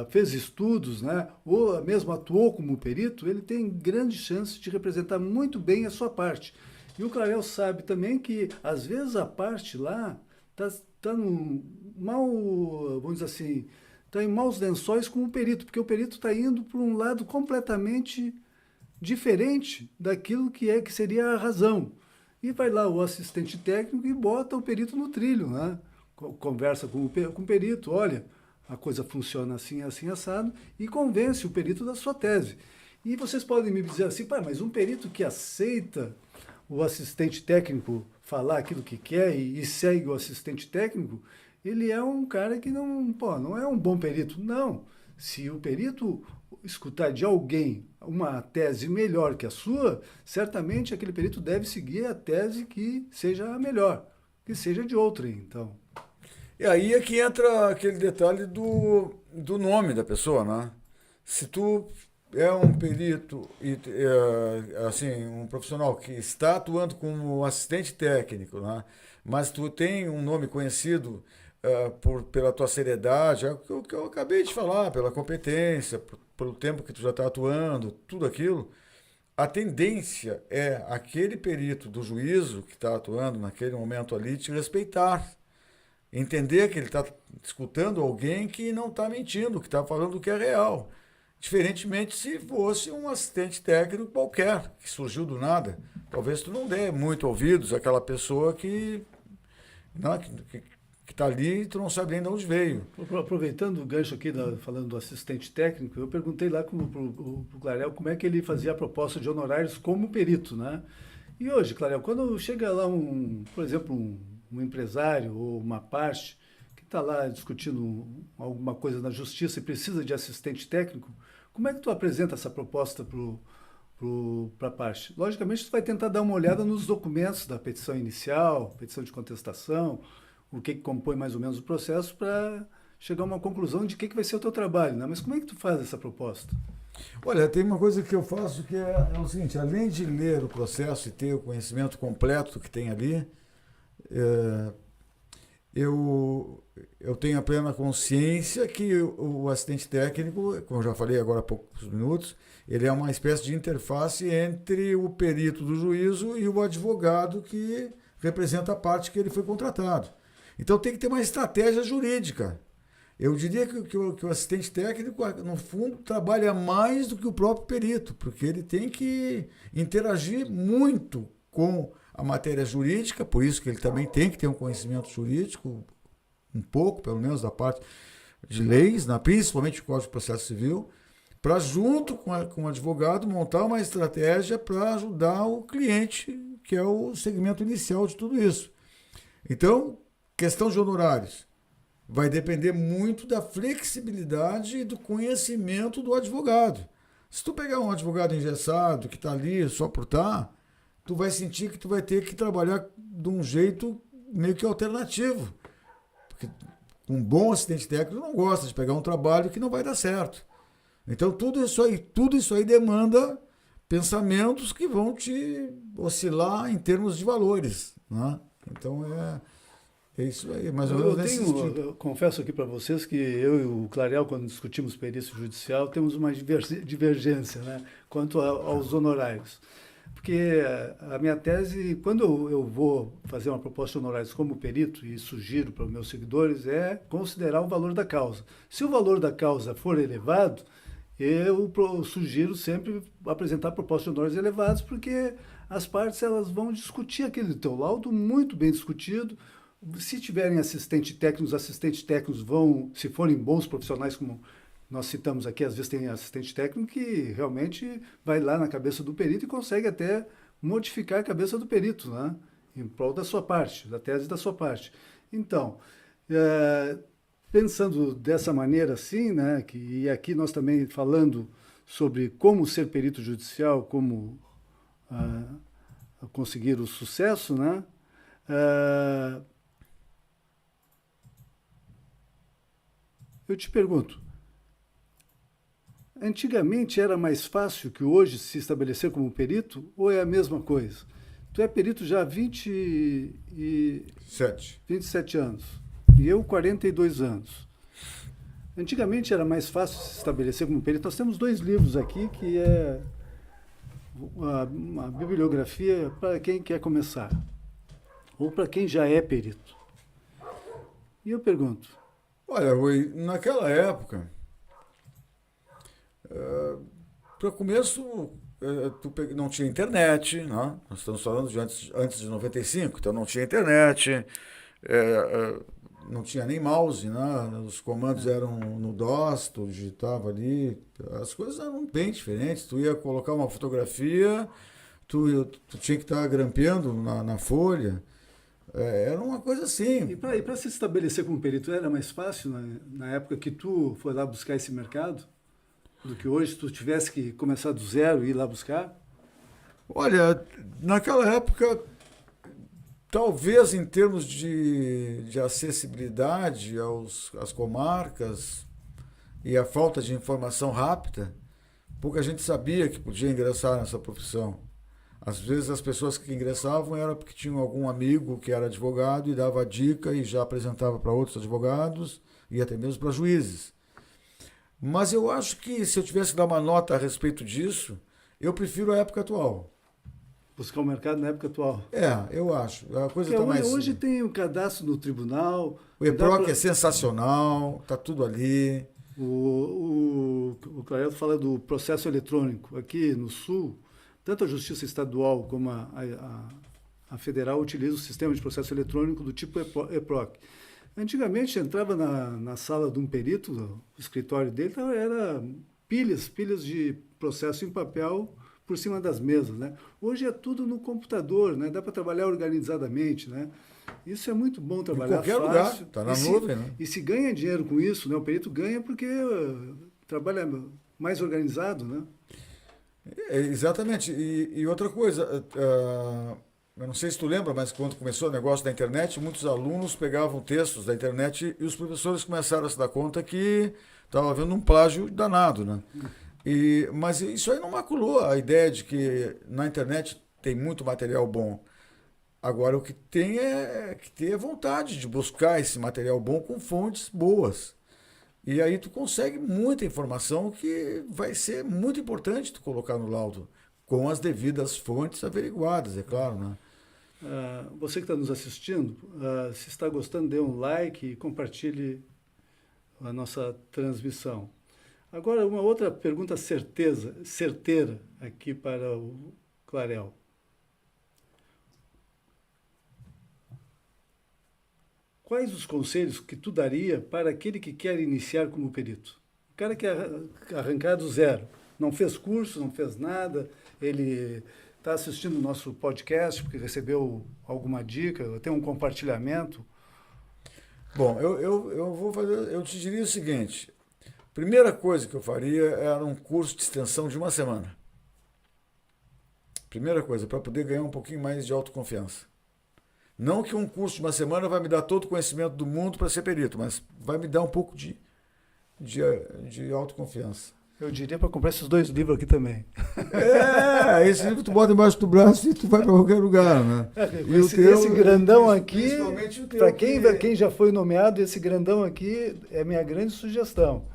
fez estudos, né, ou mesmo atuou como perito, ele tem grande chance de representar muito bem a sua parte. E o Clarel sabe também que, às vezes, a parte lá está vamos dizer assim, está em maus lençóis com o perito, porque o perito está indo para um lado completamente diferente daquilo que seria a razão. E vai lá o assistente técnico e bota o perito no trilho, né? Conversa com o perito, olha, a coisa funciona assim, assim, assado, e convence o perito da sua tese. E vocês podem me dizer assim, mas um perito que aceita o assistente técnico falar aquilo que quer e segue o assistente técnico, ele é um cara que não é um bom perito. Não. Se o perito escutar de alguém uma tese melhor que a sua, certamente aquele perito deve seguir a tese que seja a melhor, que seja de outrem, então. E aí é que entra aquele detalhe do nome da pessoa, né? Se tu é um perito, assim, um profissional que está atuando como assistente técnico, né? Mas tu tem um nome conhecido pela tua seriedade, é o que eu acabei de falar, pela competência, pelo tempo que tu já está atuando, tudo aquilo, a tendência é aquele perito do juízo que está atuando naquele momento ali te respeitar. Entender que ele está escutando alguém que não está mentindo, que está falando o que é real. Diferentemente se fosse um assistente técnico qualquer, que surgiu do nada. Talvez tu não dê muito ouvidos àquela pessoa que está ali e tu não sabe nem de onde veio. Aproveitando o gancho aqui, falando do assistente técnico, eu perguntei lá para o Clarel como é que ele fazia a proposta de honorários como perito, né? E hoje, Clarel, quando chega lá por exemplo, um empresário ou uma parte que está lá discutindo alguma coisa na justiça e precisa de assistente técnico, como é que tu apresenta essa proposta para o para a parte. Logicamente, tu vai tentar dar uma olhada nos documentos da petição inicial, petição de contestação, o que compõe mais ou menos o processo para chegar a uma conclusão de que vai ser o teu trabalho, né? Mas como é que tu faz essa proposta? Olha, tem uma coisa que eu faço que é o seguinte, além de ler o processo e ter o conhecimento completo que tem ali, eu tenho a plena consciência que o assistente técnico, como eu já falei agora há poucos minutos, ele é uma espécie de interface entre o perito do juízo e o advogado que representa a parte que ele foi contratado. Então tem que ter uma estratégia jurídica. Eu diria que o assistente técnico, no fundo, trabalha mais do que o próprio perito, porque ele tem que interagir muito com a matéria jurídica, por isso que ele também tem que ter um conhecimento jurídico, um pouco, pelo menos, da parte de leis, principalmente o Código de Processo Civil, para, junto com o advogado, montar uma estratégia para ajudar o cliente, que é o segmento inicial de tudo isso. Então, questão de honorários vai depender muito da flexibilidade e do conhecimento do advogado. Se tu pegar um advogado engessado, que está ali só por estar, tu vai sentir que tu vai ter que trabalhar de um jeito meio que alternativo. Porque um bom assistente técnico não gosta de pegar um trabalho que não vai dar certo. Então tudo isso aí demanda pensamentos que vão te oscilar em termos de valores, né? Então é isso aí, mais ou menos nesse sentido. Eu confesso aqui para vocês que eu e o Clarel, quando discutimos perícia judicial, temos uma divergência, né, quanto aos honorários. Porque a minha tese, quando eu vou fazer uma proposta de honorários como perito, e sugiro para os meus seguidores, é considerar o valor da causa. Se o valor da causa for elevado, eu sugiro sempre apresentar propostas de honorários elevados, porque as partes elas vão discutir aquele teu laudo muito bem discutido. Se tiverem assistentes técnicos vão, se forem bons profissionais, como nós citamos aqui, às vezes tem assistente técnico que realmente vai lá na cabeça do perito e consegue até modificar a cabeça do perito, né? Em prol da sua parte, da tese da sua parte. Então, pensando dessa maneira assim, né, e aqui nós também falando sobre como ser perito judicial, como conseguir o sucesso, né? Eu te pergunto, antigamente era mais fácil que hoje se estabelecer como perito ou é a mesma coisa? Tu é perito já há 27 anos e eu 42 anos. Antigamente era mais fácil se estabelecer como perito. Nós temos 2 livros aqui que é uma bibliografia para quem quer começar ou para quem já é perito. E eu pergunto, olha, Rui, naquela época, para começo, não tinha internet, né? Nós estamos falando de antes de 95, então não tinha internet, não tinha nem mouse, né? Os comandos eram no DOS, tu digitava ali, as coisas eram bem diferentes. Tu ia colocar uma fotografia, tu tinha que estar grampeando na folha. Era uma coisa assim. E para se estabelecer como perito era mais fácil na época que tu foi lá buscar esse mercado do que hoje, se tu tivesse que começar do zero e ir lá buscar? Olha, naquela época, talvez em termos de acessibilidade às comarcas e a falta de informação rápida, pouca gente sabia que podia ingressar nessa profissão. Às vezes as pessoas que ingressavam era porque tinham algum amigo que era advogado e dava dica e já apresentava para outros advogados e até mesmo para juízes. Mas eu acho que se eu tivesse que dar uma nota a respeito disso, eu prefiro a época atual. Buscar o mercado na época atual. Eu acho. A coisa tá mais... Hoje tem o cadastro no tribunal. O EPROC é sensacional, tá tudo ali. O Clarel fala do processo eletrônico. Aqui no Sul, tanto a Justiça Estadual como a Federal utilizam o sistema de processo eletrônico do tipo EPROC. Antigamente, entrava na sala de um perito, no escritório dele, era pilhas de processo em papel por cima das mesas, né? Hoje é tudo no computador, né? Dá para trabalhar organizadamente, né? Isso é muito bom trabalhar fácil. Em qualquer lugar, está na nuvem, né? E se ganha dinheiro com isso, né? O perito ganha porque trabalha mais organizado, né? Exatamente. E outra coisa, eu não sei se tu lembra, mas quando começou o negócio da internet, muitos alunos pegavam textos da internet e os professores começaram a se dar conta que estava havendo um plágio danado, né? Mas isso aí não maculou a ideia de que na internet tem muito material bom. Agora, o que tem é que ter vontade de buscar esse material bom com fontes boas. E aí tu consegue muita informação que vai ser muito importante tu colocar no laudo, com as devidas fontes averiguadas, é claro, né? Você que está nos assistindo, se está gostando, dê um like e compartilhe a nossa transmissão. Agora, uma outra pergunta certeira aqui para o Clarel. Quais os conselhos que tu daria para aquele que quer iniciar como perito? O cara que quer arrancar do zero, não fez curso, não fez nada, ele está assistindo o nosso podcast porque recebeu alguma dica, tem um compartilhamento. Bom, eu te diria o seguinte: primeira coisa que eu faria era um curso de extensão de uma semana. Primeira coisa, para poder ganhar um pouquinho mais de autoconfiança. Não que um curso de uma semana vai me dar todo o conhecimento do mundo para ser perito, mas vai me dar um pouco de autoconfiança. Eu diria para comprar esses 2 livros aqui também. Esse livro tu bota embaixo do braço e tu vai para qualquer lugar, né? Esse grandão aqui, para que... quem já foi nomeado, esse grandão aqui é minha grande sugestão.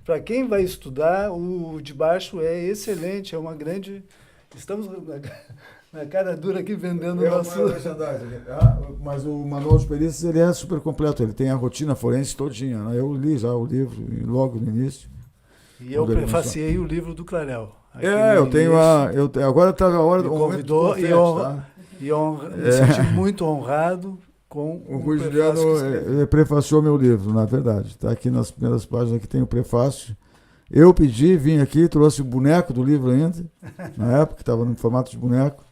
Para quem vai estudar, o de baixo é excelente, é uma grande... Estamos na cara dura aqui vendendo o nosso... Mas o manual de perícias ele é super completo, ele tem a rotina forense todinha, né? Eu li já o livro logo no início. E eu prefaciei o livro do Clarel. Eu tenho agora está a hora do convidou me senti muito honrado com o Rui Juliano prefaciou meu livro, na verdade. Está aqui nas primeiras páginas que tem o prefácio. Eu pedi, vim aqui, trouxe o boneco do livro ainda, na época, estava no formato de boneco,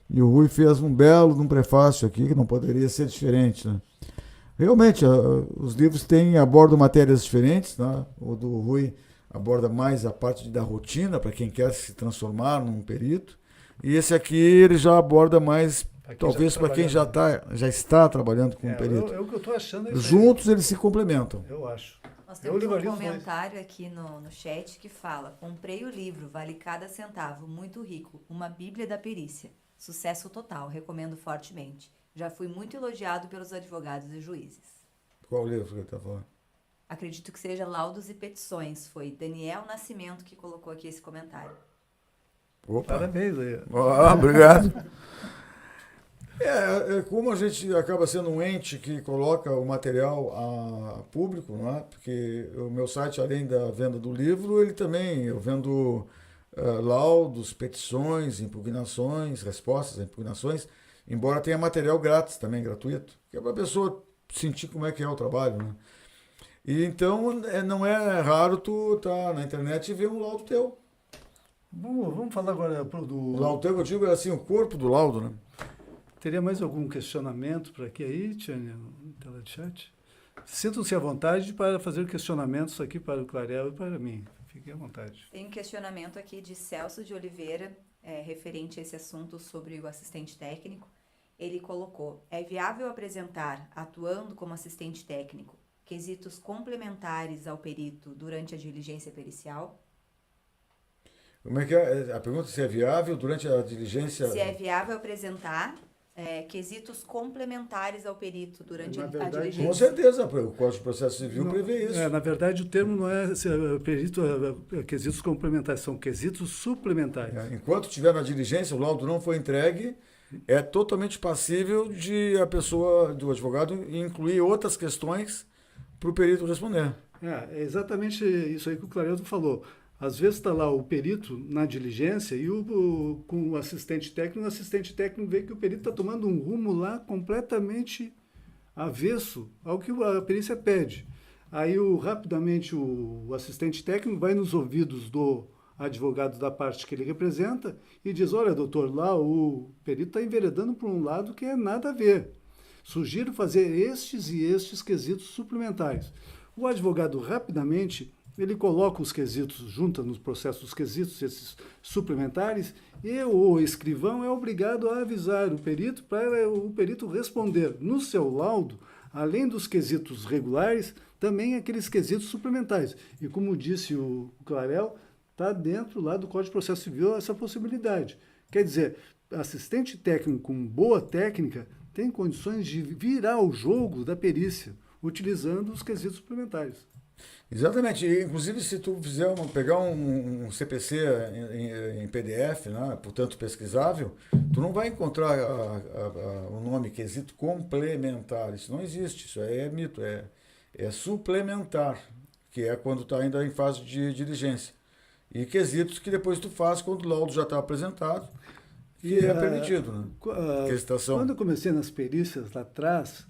e o Rui fez um belo prefácio aqui, que não poderia ser diferente, né? Realmente, os livros abordam matérias diferentes, né? O do Rui aborda mais a parte da rotina, para quem quer se transformar num perito, e esse aqui ele já aborda mais, talvez para quem já está trabalhando como perito. O que eu estou achando Juntos eles se complementam. Eu acho. Nós temos um comentário aqui no chat que fala: comprei o livro, vale cada centavo, muito rico, uma bíblia da perícia. Sucesso total, recomendo fortemente. Já fui muito elogiado pelos advogados e juízes. Qual livro que ele está falando? Acredito que seja Laudos e Petições. Foi Daniel Nascimento que colocou aqui esse comentário. Opa. Parabéns aí. Obrigado. Como a gente acaba sendo um ente que coloca o material a público, não é? Porque o meu site, além da venda do livro, eu vendo laudos, petições, impugnações, respostas a impugnações, embora tenha material grátis também, gratuito, que é para a pessoa sentir como é que é o trabalho, né? E então não é raro tu estar na internet e ver um laudo teu. Vamos falar agora do... O laudo teu, eu digo, é assim, o corpo do laudo, né? Teria mais algum questionamento para aqui aí, Tiane, no tela de chat? Sintam-se à vontade para fazer questionamentos aqui para o Clarel e para mim. Fiquem à vontade. Tem um questionamento aqui de Celso de Oliveira, referente a esse assunto sobre o assistente técnico. Ele colocou: é viável apresentar, atuando como assistente técnico, quesitos complementares ao perito durante a diligência pericial? Como é que é? A pergunta se é viável durante a diligência... Se é viável apresentar quesitos complementares ao perito durante a diligência. Com certeza, o Código de Processo Civil prevê isso. Na verdade, o termo não é perito, quesitos complementares, são quesitos suplementares. Enquanto estiver na diligência, o laudo não foi entregue, é totalmente passível de a pessoa, do advogado, incluir outras questões para o perito responder. É exatamente isso aí que o Clareldo falou. Às vezes está lá o perito na diligência e com o assistente técnico vê que o perito está tomando um rumo lá completamente avesso ao que a perícia pede. Aí rapidamente o assistente técnico vai nos ouvidos do advogado da parte que ele representa e diz: olha, doutor, lá o perito está enveredando por um lado que é nada a ver. Sugiro fazer estes e estes quesitos suplementares. O advogado rapidamente ele coloca os quesitos, junta nos processos os quesitos, esses suplementares, e o escrivão é obrigado a avisar o perito para o perito responder no seu laudo, além dos quesitos regulares, também aqueles quesitos suplementares. E como disse o Clarel, está dentro lá do Código de Processo Civil essa possibilidade. Quer dizer, assistente técnico com boa técnica tem condições de virar o jogo da perícia, utilizando os quesitos suplementares. Exatamente. Inclusive, se tu pegar um CPC em PDF, né, portanto pesquisável, tu não vai encontrar o nome quesito complementar. Isso não existe, isso é mito, é suplementar, que é quando está ainda em fase de diligência. E quesitos que depois tu faz quando o laudo já está apresentado e é permitido. Né? Quando eu comecei nas perícias lá atrás,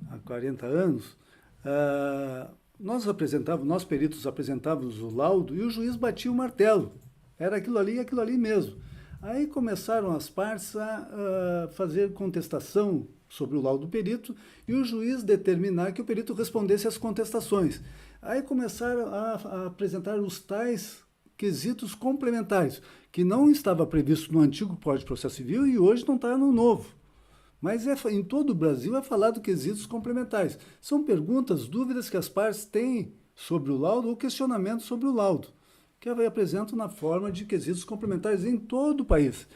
há 40 anos, nós peritos apresentávamos o laudo e o juiz batia o martelo. Era aquilo ali e aquilo ali mesmo. Aí começaram as partes a fazer contestação sobre o laudo do perito e o juiz determinar que o perito respondesse às contestações. Aí começaram a apresentar os tais quesitos complementares, que não estava previsto no antigo Código de Processo Civil e hoje não está no novo. Mas em todo o Brasil é falado quesitos complementares. São perguntas, dúvidas que as partes têm sobre o laudo ou questionamentos sobre o laudo, que apresentam na forma de quesitos complementares em todo o país.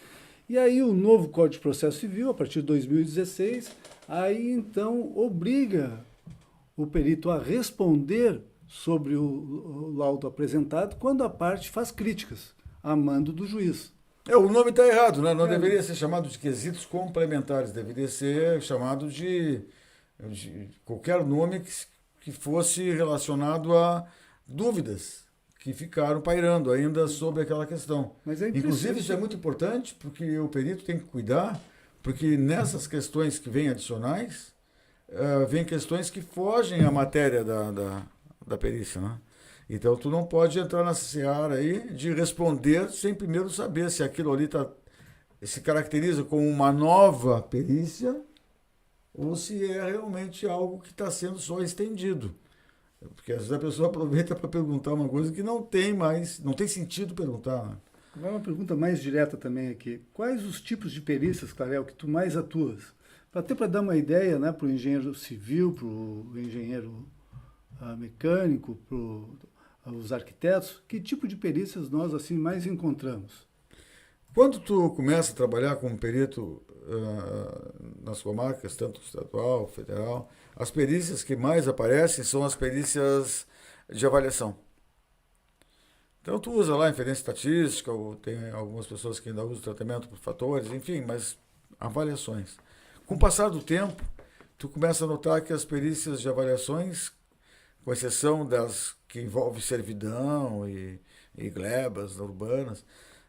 E aí o novo Código de Processo Civil, a partir de 2016, aí então obriga o perito a responder sobre o laudo apresentado quando a parte faz críticas, a mando do juiz. O nome está errado, né? Não deveria ser chamado de quesitos complementares, deveria ser chamado de qualquer nome que fosse relacionado a dúvidas que ficaram pairando ainda sobre aquela questão. Mas inclusive, isso é muito importante, porque o perito tem que cuidar, porque nessas questões que vêm adicionais, vêm questões que fogem à matéria da perícia, né? Então, tu não pode entrar nessa seara aí de responder sem primeiro saber se aquilo ali se caracteriza como uma nova perícia ou se é realmente algo que está sendo só estendido. Porque às vezes a pessoa aproveita para perguntar uma coisa que não tem sentido perguntar. Né? Agora uma pergunta mais direta também aqui. Quais os tipos de perícias, Clarel, que tu mais atuas? Até para dar uma ideia, né, para o engenheiro civil, para o engenheiro mecânico, para os arquitetos, que tipo de perícias nós assim mais encontramos? Quando tu começa a trabalhar como perito nas comarcas, tanto estadual, federal, as perícias que mais aparecem são as perícias de avaliação. Então tu usa lá inferência estatística, ou tem algumas pessoas que ainda usam tratamento por fatores, enfim, mas avaliações. Com o passar do tempo, tu começa a notar que as perícias de avaliações, com exceção das que envolvem servidão e glebas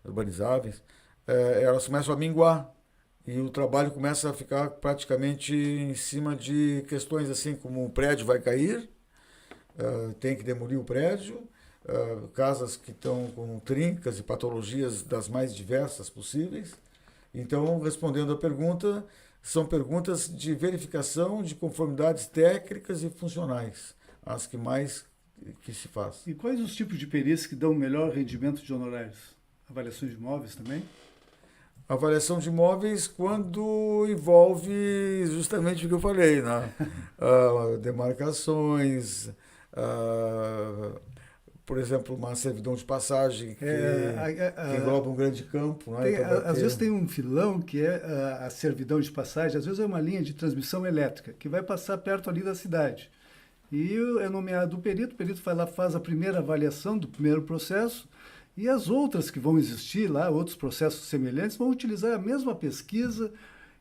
urbanizáveis, elas começam a minguar e o trabalho começa a ficar praticamente em cima de questões assim como o prédio vai cair, tem que demolir o prédio, casas que estão com trincas e patologias das mais diversas possíveis. Então, respondendo à pergunta, são perguntas de verificação de conformidades técnicas e funcionais, as que mais que se faz. E quais os tipos de perícias que dão melhor rendimento de honorários? Avaliações de imóveis também? Avaliação de imóveis quando envolve justamente o que eu falei, né? Demarcações, por exemplo, uma servidão de passagem que engloba um grande campo. Né? Às vezes tem um filão que é a servidão de passagem, às vezes é uma linha de transmissão elétrica que vai passar perto ali da cidade. E é nomeado o perito vai lá, faz a primeira avaliação do primeiro processo, e as outras que vão existir lá, outros processos semelhantes, vão utilizar a mesma pesquisa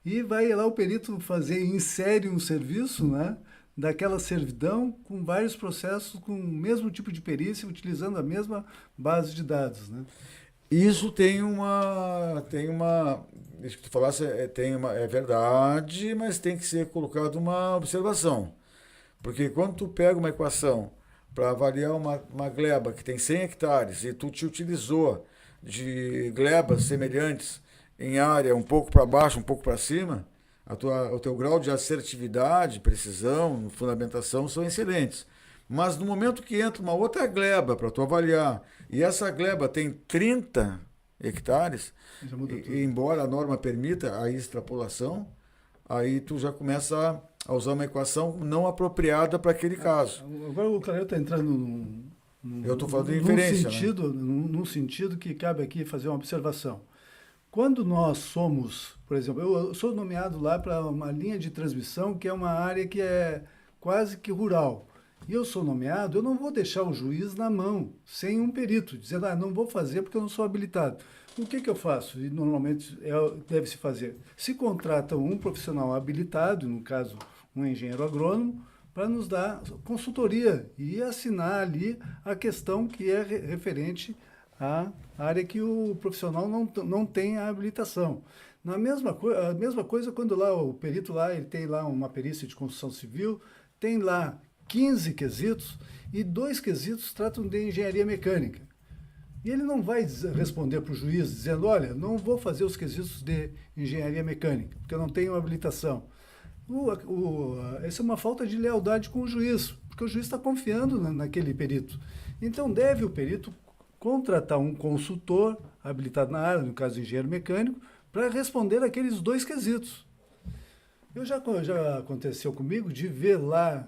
e vai lá o perito insere um serviço, né, daquela servidão com vários processos com o mesmo tipo de perícia, utilizando a mesma base de dados. Né? Isso tem uma deixa eu te falar, é verdade, mas tem que ser colocado uma observação. Porque quando tu pega uma equação para avaliar uma gleba que tem 100 hectares e tu te utilizou de glebas semelhantes em área um pouco para baixo, um pouco para cima, o teu grau de assertividade, precisão, fundamentação são excelentes. Mas no momento que entra uma outra gleba para tu avaliar, e essa gleba tem 30 hectares, Já muda tudo. e embora a norma permita a extrapolação, aí tu já começa a usar uma equação não apropriada para aquele caso. Agora o Clareio está entrando Eu estou falando de inferência, num sentido que cabe aqui fazer uma observação. Quando nós somos, por exemplo, eu sou nomeado lá para uma linha de transmissão que é uma área que é quase que rural. E eu sou nomeado, eu não vou deixar o juiz na mão, sem um perito, dizendo, não vou fazer porque eu não sou habilitado. O que eu faço? E normalmente deve-se fazer. Se contratam um profissional habilitado, no caso um engenheiro agrônomo, para nos dar consultoria e assinar ali a questão que é referente à área que o profissional não tem a habilitação. A mesma coisa quando lá o perito lá, ele tem lá uma perícia de construção civil, tem lá 15 quesitos e 2 quesitos tratam de engenharia mecânica. E ele não vai responder para o juiz dizendo, olha, não vou fazer os quesitos de engenharia mecânica, porque eu não tenho habilitação. Essa é uma falta de lealdade com o juiz, porque o juiz está confiando naquele perito. Então, deve o perito contratar um consultor habilitado na área, no caso de engenheiro mecânico, para responder aqueles 2 quesitos. Já aconteceu comigo de ver lá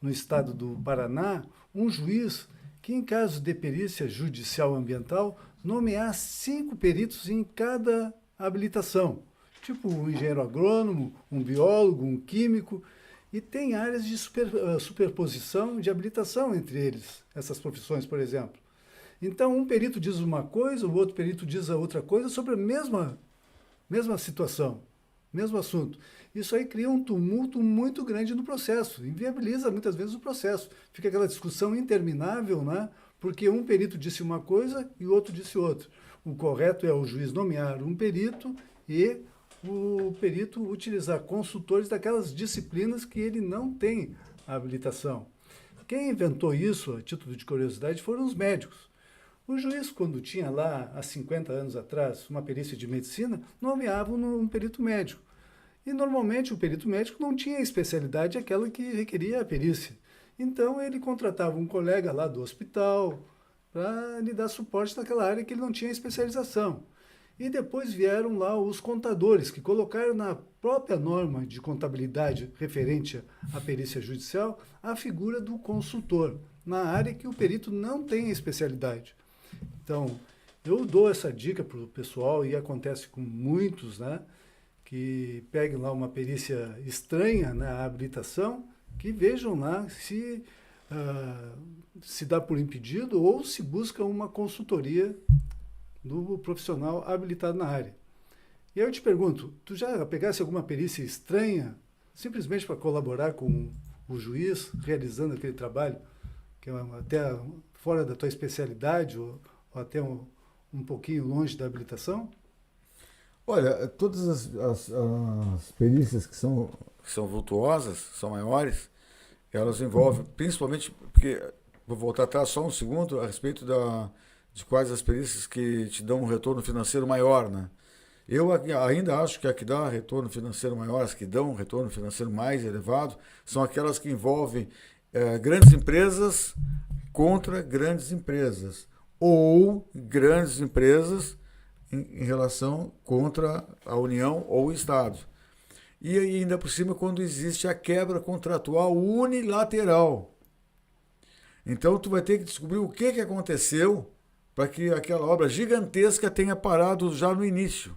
no estado do Paraná um juiz que, em caso de perícia judicial ambiental, nomear 5 peritos em cada habilitação. Tipo um engenheiro agrônomo, um biólogo, um químico, e tem áreas de superposição de habilitação entre eles, essas profissões, por exemplo. Então, um perito diz uma coisa, o outro perito diz a outra coisa sobre a mesma situação, mesmo assunto. Isso aí cria um tumulto muito grande no processo, inviabiliza muitas vezes o processo. Fica aquela discussão interminável, né? Porque um perito disse uma coisa e o outro disse outra. O correto é o juiz nomear um perito e o perito utilizar consultores daquelas disciplinas que ele não tem habilitação. Quem inventou isso, a título de curiosidade, foram os médicos. O juiz, quando tinha lá, há 50 anos atrás, uma perícia de medicina, nomeava um perito médico. E, normalmente, o perito médico não tinha a especialidade aquela que requeria a perícia. Então, ele contratava um colega lá do hospital para lhe dar suporte naquela área que ele não tinha especialização. E depois vieram lá os contadores, que colocaram na própria norma de contabilidade referente à perícia judicial a figura do consultor, na área que o perito não tem a especialidade. Então, eu dou essa dica para o pessoal, e acontece com muitos, né, que peguem lá uma perícia estranha na habilitação, que vejam lá se dá por impedido ou se busca uma consultoria do profissional habilitado na área. E aí eu te pergunto, tu já pegasse alguma perícia estranha, simplesmente para colaborar com o juiz realizando aquele trabalho, que é até fora da tua especialidade, ou até um pouquinho longe da habilitação? Olha, todas as perícias que são vultuosas, são maiores, elas envolvem, principalmente, porque, vou voltar atrás só um segundo, a respeito de quais as perícias que te dão um retorno financeiro maior, né? Eu ainda acho que a que dá retorno financeiro maior, as que dão um retorno financeiro mais elevado, são aquelas que envolvem grandes empresas contra grandes empresas, ou grandes empresas em relação contra a União ou o Estado. E ainda por cima, quando existe a quebra contratual unilateral. Então, tu vai ter que descobrir o que aconteceu para que aquela obra gigantesca tenha parado já no início.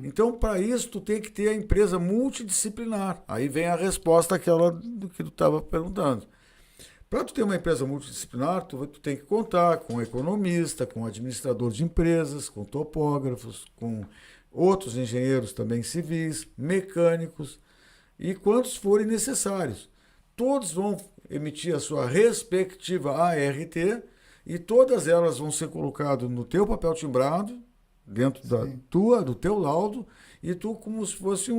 Então, para isso, tu tem que ter a empresa multidisciplinar. Aí vem a resposta àquela do que tu estava perguntando. Para tu ter uma empresa multidisciplinar, tu tem que contar com economista, com administrador de empresas, com topógrafos, com outros engenheiros também civis, mecânicos e quantos forem necessários. Todos vão emitir a sua respectiva ART e todas elas vão ser colocadas no teu papel timbrado, dentro do teu laudo, e tu, como se fosse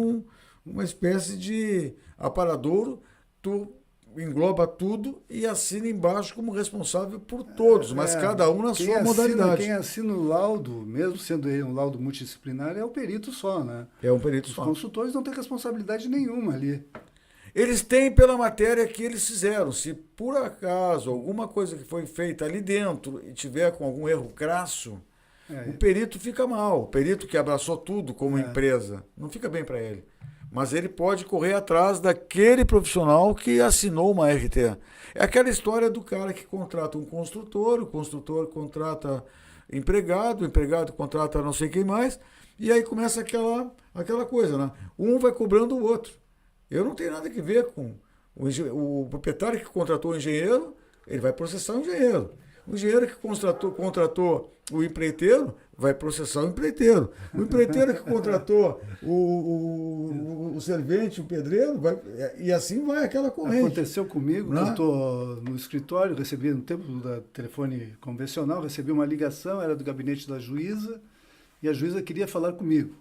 uma espécie de aparadouro, tu engloba tudo e assina embaixo como responsável por todos, mas cada um na sua modalidade. Quem assina o laudo, mesmo sendo ele um laudo multidisciplinar, é o perito só, né? É um perito Os só. consultores não têm responsabilidade nenhuma ali. Eles têm pela matéria que eles fizeram. Se por acaso alguma coisa que foi feita ali dentro e tiver com algum erro crasso, o perito fica mal. O perito que abraçou tudo como empresa, não fica bem para ele. Mas ele pode correr atrás daquele profissional que assinou uma RT. É aquela história do cara que contrata um construtor, o construtor contrata empregado, o empregado contrata não sei quem mais, e aí começa aquela coisa, né? Um vai cobrando o outro. Eu não tenho nada a ver com o proprietário que contratou o engenheiro, ele vai processar o engenheiro. O engenheiro que contratou o empreiteiro vai processar o empreiteiro. O empreiteiro que contratou o servente, o pedreiro, e assim vai aquela corrente. Aconteceu comigo, que eu estou no escritório, recebi no tempo do telefone convencional, recebi uma ligação, era do gabinete da juíza, e a juíza queria falar comigo.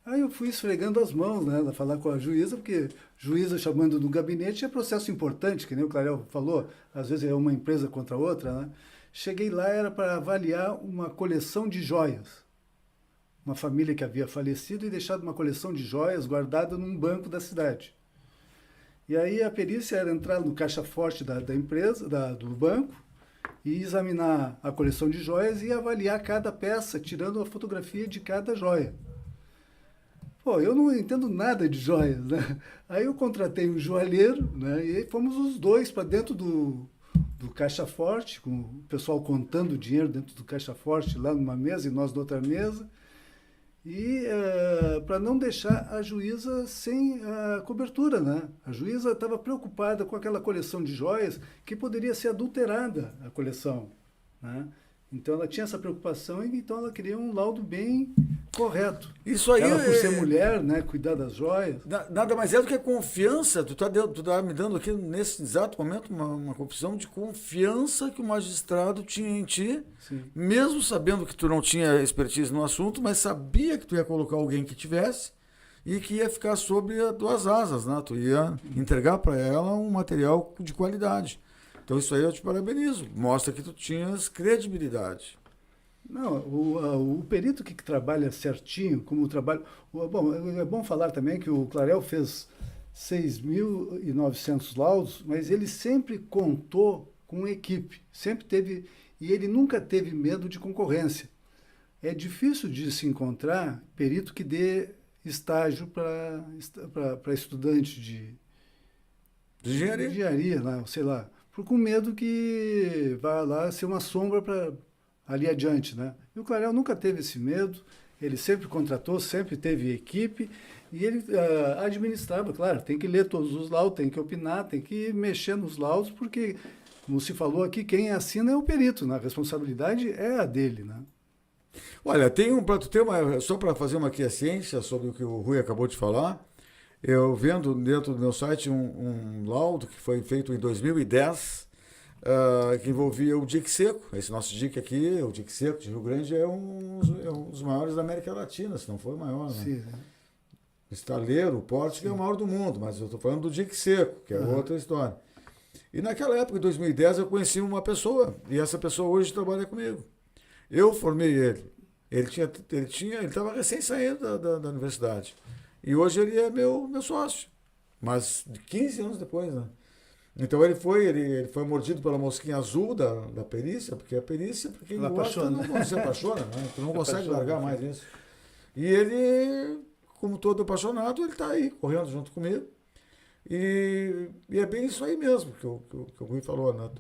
Aí eu fui esfregando as mãos, né, falar com a juíza, porque juíza chamando no gabinete é processo importante, que nem o Clarel falou, às vezes é uma empresa contra outra, né? Cheguei lá, era para avaliar uma coleção de joias. Uma família que havia falecido e deixado uma coleção de joias guardada num banco da cidade. E aí a perícia era entrar no caixa forte da empresa, do banco, e examinar a coleção de joias e avaliar cada peça, tirando a fotografia de cada joia. Pô, eu não entendo nada de joias, né? Aí eu contratei um joalheiro, né? E aí fomos os dois para dentro do caixa forte, com o pessoal contando dinheiro dentro do caixa forte, lá numa mesa e nós na outra mesa, e para não deixar a juíza sem a cobertura, né? A juíza estava preocupada com aquela coleção de joias que poderia ser adulterada, a coleção, né? Então ela tinha essa preocupação e então ela queria um laudo bem correto. Isso aí ela, por ser mulher, né, cuidar das joias. Nada mais é do que a confiança. Tu tá me dando aqui nesse exato momento uma confissão de confiança que o magistrado tinha em ti, sim, mesmo sabendo que tu não tinha expertise no assunto, mas sabia que tu ia colocar alguém que tivesse e que ia ficar sob as tuas asas, né? Tu ia entregar para ela um material de qualidade. Então isso aí eu te parabenizo, mostra que tu tinhas credibilidade. Não, o perito que trabalha certinho, como o trabalho... Bom, é bom falar também que o Clarel fez 6.900 laudos, mas ele sempre contou com equipe, sempre teve, e ele nunca teve medo de concorrência. É difícil de se encontrar perito que dê estágio para estudante de engenharia, né, sei lá, com medo que vá lá ser uma sombra para ali adiante, né? E o Clarel nunca teve esse medo, ele sempre contratou, sempre teve equipe, e ele administrava, claro, tem que ler todos os laudos, tem que opinar, tem que mexer nos laudos, porque, como se falou aqui, quem assina é o perito, né? A responsabilidade é a dele, né? Olha, só para fazer uma aquiescência sobre o que o Rui acabou de falar, eu vendo dentro do meu site um laudo que foi feito em 2010, que envolvia o dique seco. Esse nosso dique aqui, o dique seco de Rio Grande, é um dos maiores da América Latina, se não for o maior, né? Sim. O estaleiro, o porte, que é o maior do mundo, mas eu estou falando do dique seco, que é outra história. E naquela época, em 2010, eu conheci uma pessoa, e essa pessoa hoje trabalha comigo. Eu formei ele. Ele estava recém saindo da universidade. E hoje ele é meu sócio. Mas 15 anos depois, né? Então ele foi mordido pela mosquinha azul da perícia, porque a perícia, para quem gosta, não se apaixona, né? Tu não consegue largar mais isso. E ele, como todo apaixonado, ele está aí, correndo junto comigo. E é bem isso aí mesmo que o Rui falou, né?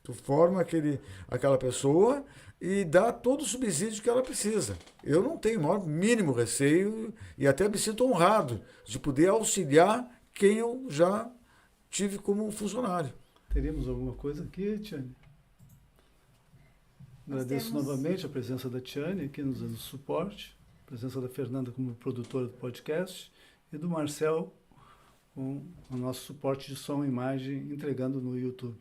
Tu forma aquela pessoa e dá todo o subsídio que ela precisa. Eu não tenho o maior mínimo receio e até me sinto honrado de poder auxiliar quem eu já tive como funcionário. Teríamos alguma coisa aqui, Tiane? Agradeço novamente a presença da Tiane aqui nos dando suporte, a presença da Fernanda como produtora do podcast e do Marcel com o nosso suporte de som e imagem entregando no YouTube.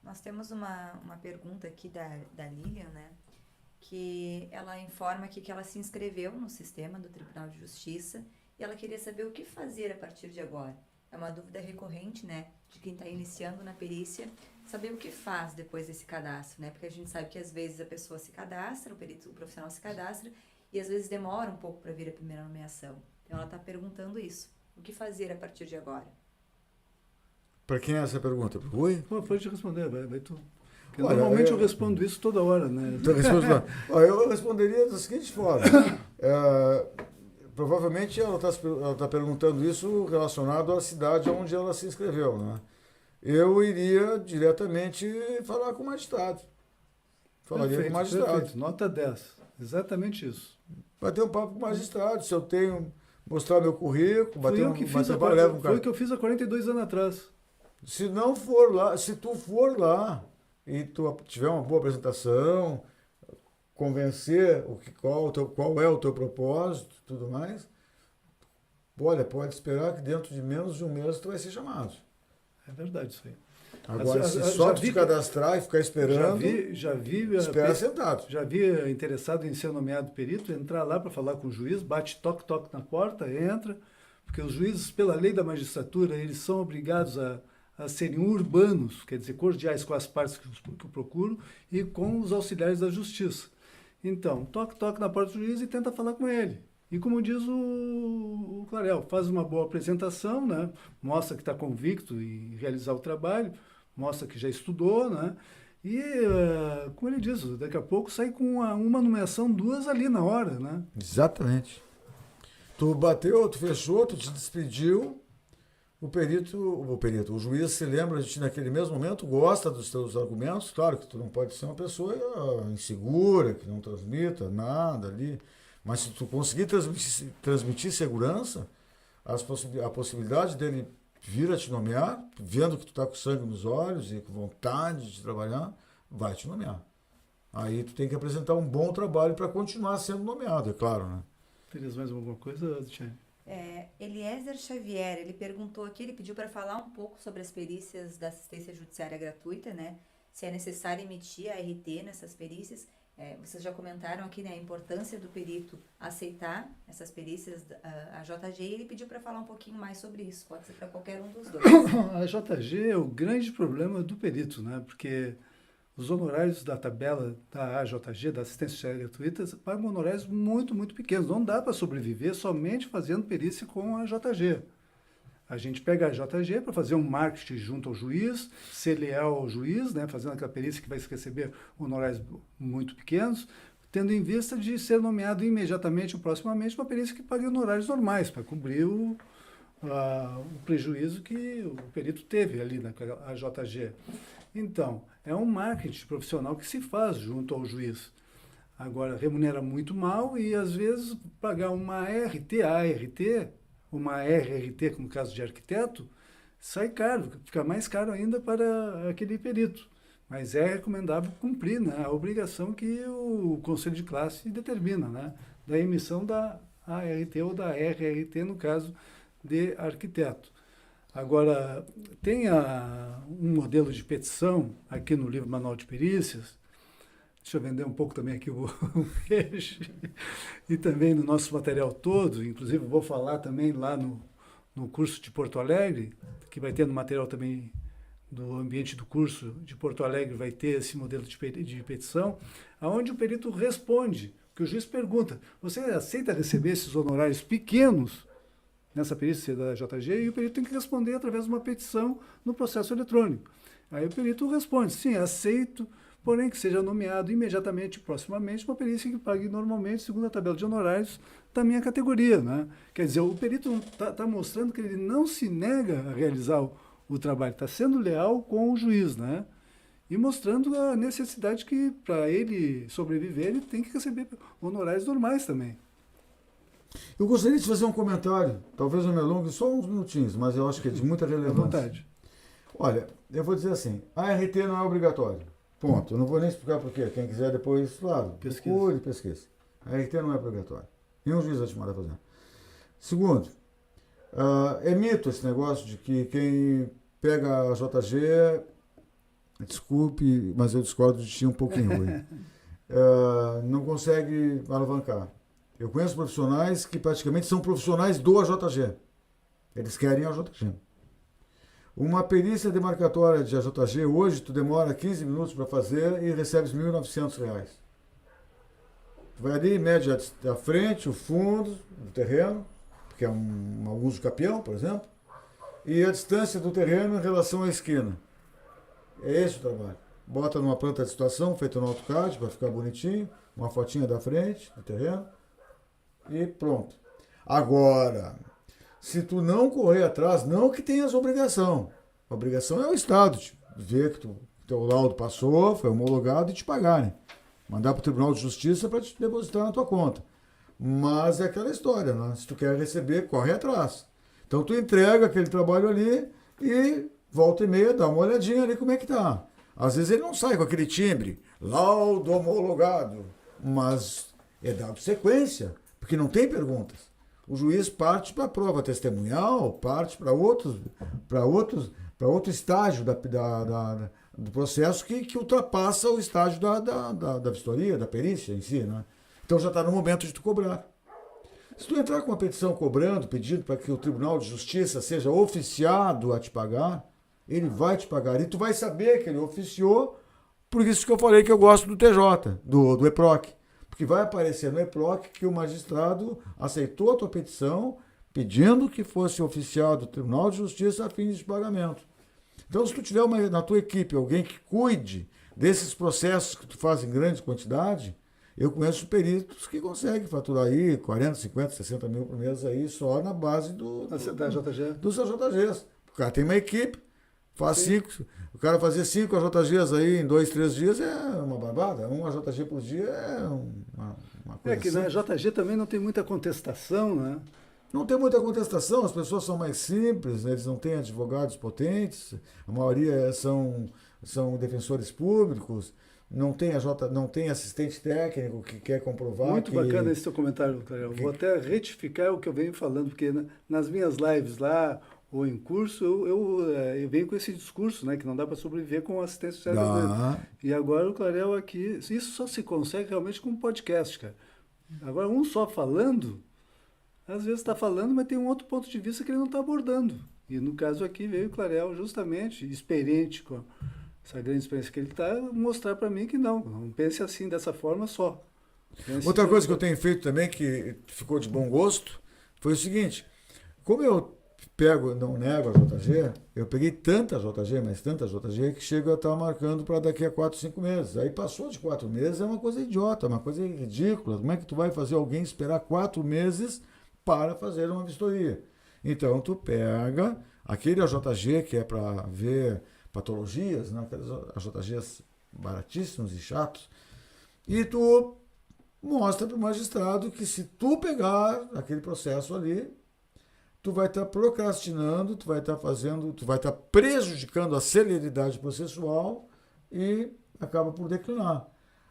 Nós temos uma pergunta aqui da Lilian, né? Que ela informa aqui que ela se inscreveu no sistema do Tribunal de Justiça e ela queria saber o que fazer a partir de agora. É uma dúvida recorrente, né? De quem está iniciando na perícia, saber o que faz depois desse cadastro, né? Porque a gente sabe que às vezes a pessoa se cadastra, o profissional se cadastra e às vezes demora um pouco para vir a primeira nomeação. Então ela está perguntando isso. O que fazer a partir de agora? Para quem é essa pergunta? Para o Rui? Pô, pode responder, vai tu. Porque Olha, normalmente eu respondo isso toda hora, né? Então, eu responderia da seguinte forma. Provavelmente ela está perguntando isso relacionado à cidade onde ela se inscreveu, né? Eu iria diretamente falar com o magistrado. Falaria com o magistrado. Perfeito. Nota 10. Exatamente isso. Bater um papo com o magistrado. Se eu tenho, mostrar meu currículo, bater um papo, leva um cara. Foi o que eu fiz há 42 anos atrás. Se não for lá, se tu for lá e tu tiver uma boa apresentação, convencer qual é o teu propósito, tudo mais, olha, pode esperar que dentro de menos de um mês tu vai ser chamado. É verdade isso aí. Agora, se só tu te cadastrar e ficar esperando, espera sentado. Já vi interessado em ser nomeado perito, entrar lá para falar com o juiz, bate toque na porta, entra, porque os juízes, pela lei da magistratura, eles são obrigados a serem urbanos, quer dizer, cordiais com as partes que eu procuro e com os auxiliares da justiça. Então, toque na porta do juiz e tenta falar com ele. E como diz o Clarel, faz uma boa apresentação, né? Mostra que está convicto em realizar o trabalho, mostra que já estudou, né? E, como ele diz, daqui a pouco sai com uma nomeação, 2 ali na hora, né? Exatamente. Tu bateu, tu fechou, tu te despediu, o juiz se lembra de ti naquele mesmo momento, gosta dos teus argumentos, claro que tu não pode ser uma pessoa insegura, que não transmita nada ali, mas se tu conseguir transmitir segurança, a possibilidade dele vir a te nomear, vendo que tu tá com sangue nos olhos e com vontade de trabalhar, vai te nomear. Aí tu tem que apresentar um bom trabalho para continuar sendo nomeado, é claro, né? Terias mais alguma coisa, Tiane? Eliezer Xavier, ele perguntou aqui, ele pediu para falar um pouco sobre as perícias da assistência judiciária gratuita, né? Se é necessário emitir a RT nessas perícias. Vocês já comentaram aqui, né, a importância do perito aceitar essas perícias, a JG, e ele pediu para falar um pouquinho mais sobre isso, pode ser para qualquer um dos dois. A JG é o grande problema do perito, né? Porque os honorários da tabela da AJG, da assistência judiciária gratuita, pagam honorários muito, muito pequenos. Não dá para sobreviver somente fazendo perícia com a JG. A gente pega a JG para fazer um marketing junto ao juiz, ser leal ao juiz, né, fazendo aquela perícia que vai receber honorários muito pequenos, tendo em vista de ser nomeado imediatamente ou proximamente uma perícia que pague honorários normais, para cobrir o prejuízo que o perito teve ali na AJG. Então, é um marketing profissional que se faz junto ao juiz. Agora, remunera muito mal e, às vezes, pagar uma RT, uma RRT, no caso de arquiteto, sai caro, fica mais caro ainda para aquele perito. Mas é recomendável cumprir, né, a obrigação que o Conselho de Classe determina, né, da emissão da ART ou da RRT, no caso de arquiteto. Agora, tem um modelo de petição aqui no livro Manual de Perícias. Deixa eu vender um pouco também aqui o peixe. E também no nosso material todo, inclusive vou falar também lá no curso de Porto Alegre, que vai ter no material também do ambiente do curso de Porto Alegre, vai ter esse modelo de petição, onde o perito responde, que o juiz pergunta, você aceita receber esses honorários pequenos nessa perícia da JG? E o perito tem que responder através de uma petição no processo eletrônico. Aí o perito responde, sim, aceito, porém que seja nomeado imediatamente, proximamente, uma perícia que pague normalmente, segundo a tabela de honorários da minha categoria, né? Quer dizer, o perito está mostrando que ele não se nega a realizar o trabalho, está sendo leal com o juiz, né? E mostrando a necessidade que, para ele sobreviver, ele tem que receber honorários normais também. Eu gostaria de fazer um comentário, talvez eu me alongue só uns minutinhos, mas eu acho que é de muita relevância. À vontade. Olha, eu vou dizer assim, a RT não é obrigatório. Ponto. Eu não vou nem explicar por quê. Quem quiser depois, claro, procure e pesquise. A RT não é obrigatória. Nenhum juiz vai te mandar fazer. Segundo, é mito esse negócio de que quem pega a JG, desculpe, mas eu discordo de ti um pouquinho, Rui, não consegue alavancar. Eu conheço profissionais que praticamente são profissionais do AJG. Eles querem a AJG. Uma perícia demarcatória de AJG, hoje, tu demora 15 minutos para fazer e recebes R$ 1.900. Tu vai ali, mede a frente, o fundo, o terreno, que é um uso capião, por exemplo, e a distância do terreno em relação à esquina. É esse o trabalho. Bota numa planta de situação, feita no AutoCAD, para ficar bonitinho, uma fotinha da frente do terreno, e pronto. Agora, se tu não correr atrás, não que tenhas obrigação. A obrigação é o Estado, ver que teu laudo passou, foi homologado e te pagarem. Mandar para o Tribunal de Justiça para te depositar na tua conta. Mas é aquela história, né? Se tu quer receber, corre atrás. Então tu entrega aquele trabalho ali e volta e meia, dá uma olhadinha ali como é que tá. Às vezes ele não sai com aquele timbre, laudo homologado, mas é dado sequência, porque não tem perguntas. O juiz parte para a prova testemunhal, parte para outro estágio do processo que ultrapassa o estágio da vistoria, da perícia em si, né? Então já está no momento de tu cobrar. Se tu entrar com uma petição cobrando, pedindo para que o Tribunal de Justiça seja oficiado a te pagar, ele vai te pagar. E tu vai saber que ele oficiou, por isso que eu falei que eu gosto do TJ, do EPROC. Porque vai aparecer no EPROC que o magistrado aceitou a tua petição, pedindo que fosse oficiado o Tribunal de Justiça a fins de pagamento. Então, se tu tiver na tua equipe alguém que cuide desses processos que tu faz em grande quantidade, eu conheço peritos que conseguem faturar aí 40, 50, 60 mil por mês aí só na base dos AJGs. O cara tem uma equipe, faz 5, o cara fazer 5 AJGs aí em 2, 3 dias é uma barbada. Um AJG por dia é uma coisa. É que na JG também não tem muita contestação, né? Não tem muita contestação, as pessoas são mais simples, né? Eles não têm advogados potentes, a maioria são defensores públicos, não tem assistente técnico que quer comprovar. Muito bacana esse teu comentário, Clarel. Vou até retificar o que eu venho falando, porque nas minhas lives lá, ou em curso, eu venho com esse discurso, né, que não dá para sobreviver com assistência social. E agora o Clarel aqui, isso só se consegue realmente com um podcast, cara. Agora, um só falando, às vezes está falando, mas tem um outro ponto de vista que ele não está abordando. E no caso aqui veio o Clarel justamente, experiente com essa grande experiência que ele está, mostrar para mim que não pense assim, dessa forma só. Outra coisa que eu tenho feito também, que ficou de bom gosto, foi o seguinte, como eu não nego a JG, eu peguei tanta JG, mas tanta JG, que chego a estar marcando para daqui a 4, 5 meses. Aí passou de 4 meses, é uma coisa idiota, uma coisa ridícula. Como é que tu vai fazer alguém esperar 4 meses para fazer uma vistoria? Então tu pega aquele AJG que é para ver patologias, né, aqueles AJGs baratíssimos e chatos, e tu mostra para o magistrado que se tu pegar aquele processo ali, tu vai estar procrastinando, tu vai estar prejudicando a celeridade processual e acaba por declinar.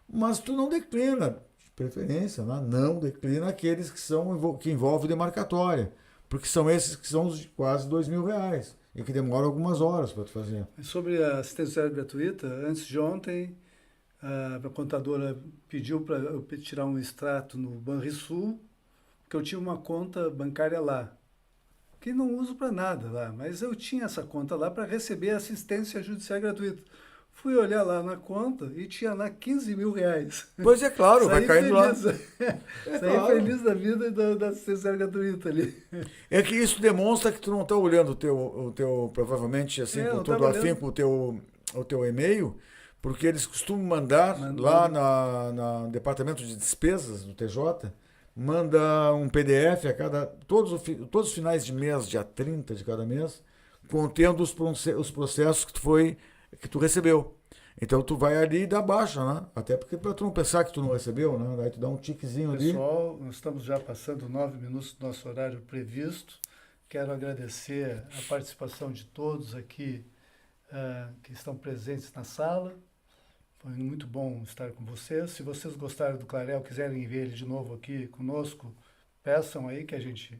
Mas tu não declina, de preferência, né? Não declina aqueles que envolvem demarcatória, porque são esses que são os de quase R$2.000 e que demoram algumas horas para tu fazer. Sobre a assistência gratuita, antes de ontem, a contadora pediu para eu tirar um extrato no Banrisul, que eu tinha uma conta bancária lá, que não uso para nada lá, mas eu tinha essa conta lá para receber assistência judicial gratuita. Fui olhar lá na conta e tinha lá R$15.000. Pois é, claro, vai caindo lá. Saí feliz da vida da assistência gratuita ali. É que isso demonstra que tu não está olhando o teu provavelmente assim, com todo afinco, o teu e-mail, porque eles costumam mandar lá no departamento de despesas do TJ, manda um PDF todos os finais de mês, dia 30 de cada mês, contendo os processos que tu recebeu. Então tu vai ali e dá baixa, né? Até porque para tu não pensar que tu não recebeu, né? Daí tu dá um tiquezinho ali. Pessoal, nós estamos já passando 9 minutos do nosso horário previsto. Quero agradecer a participação de todos aqui que estão presentes na sala. Foi muito bom estar com vocês. Se vocês gostaram do Clarel, quiserem ver ele de novo aqui conosco, peçam aí que a gente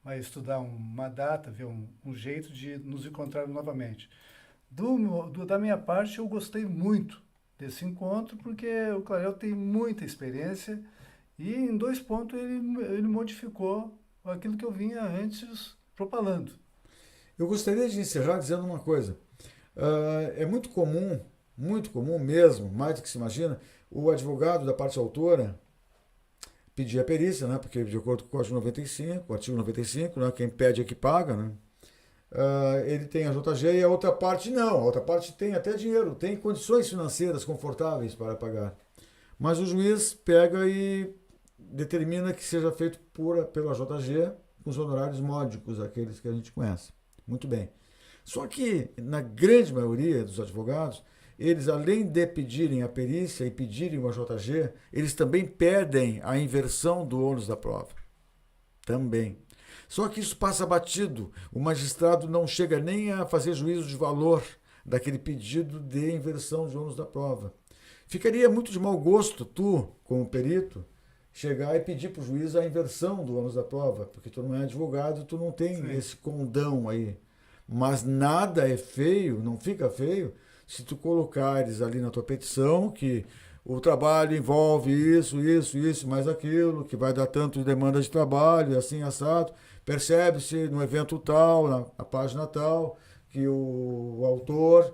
vai estudar uma data, ver um jeito de nos encontrar novamente. Da minha parte, eu gostei muito desse encontro, porque o Clarel tem muita experiência e em 2 pontos ele modificou aquilo que eu vinha antes propalando. Eu gostaria de encerrar dizendo uma coisa. É muito comum mesmo, mais do que se imagina, o advogado da parte autora pedir a perícia, né? Porque de acordo com o Código 95, o artigo 95, né? Quem pede é que paga, né? ele tem a JG e a outra parte não. A outra parte tem até dinheiro, tem condições financeiras confortáveis para pagar. Mas o juiz pega e determina que seja feito pela JG com os honorários módicos, aqueles que a gente conhece. Muito bem. Só que, na grande maioria dos advogados, eles, além de pedirem a perícia e pedirem o JG, eles também pedem a inversão do ônus da prova. Também. Só que isso passa batido. O magistrado não chega nem a fazer juízo de valor daquele pedido de inversão de ônus da prova. Ficaria muito de mau gosto tu, como perito, chegar e pedir para o juiz a inversão do ônus da prova, porque tu não é advogado, tu não tem esse condão aí. Mas nada é feio, não fica feio, se tu colocares ali na tua petição que o trabalho envolve isso, mais aquilo, que vai dar tanto de demanda de trabalho, assim, assado. Percebe-se no evento tal, na página tal, que o autor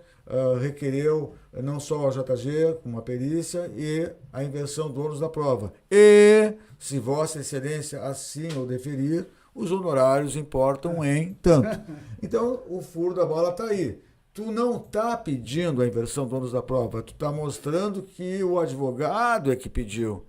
requereu não só a JG, como a perícia, e a inversão do ônus da prova. E, se Vossa Excelência assim o deferir, os honorários importam em tanto. Então, o furo da bola está aí. Tu não está pedindo a inversão do ônus da prova, tu está mostrando que o advogado é que pediu.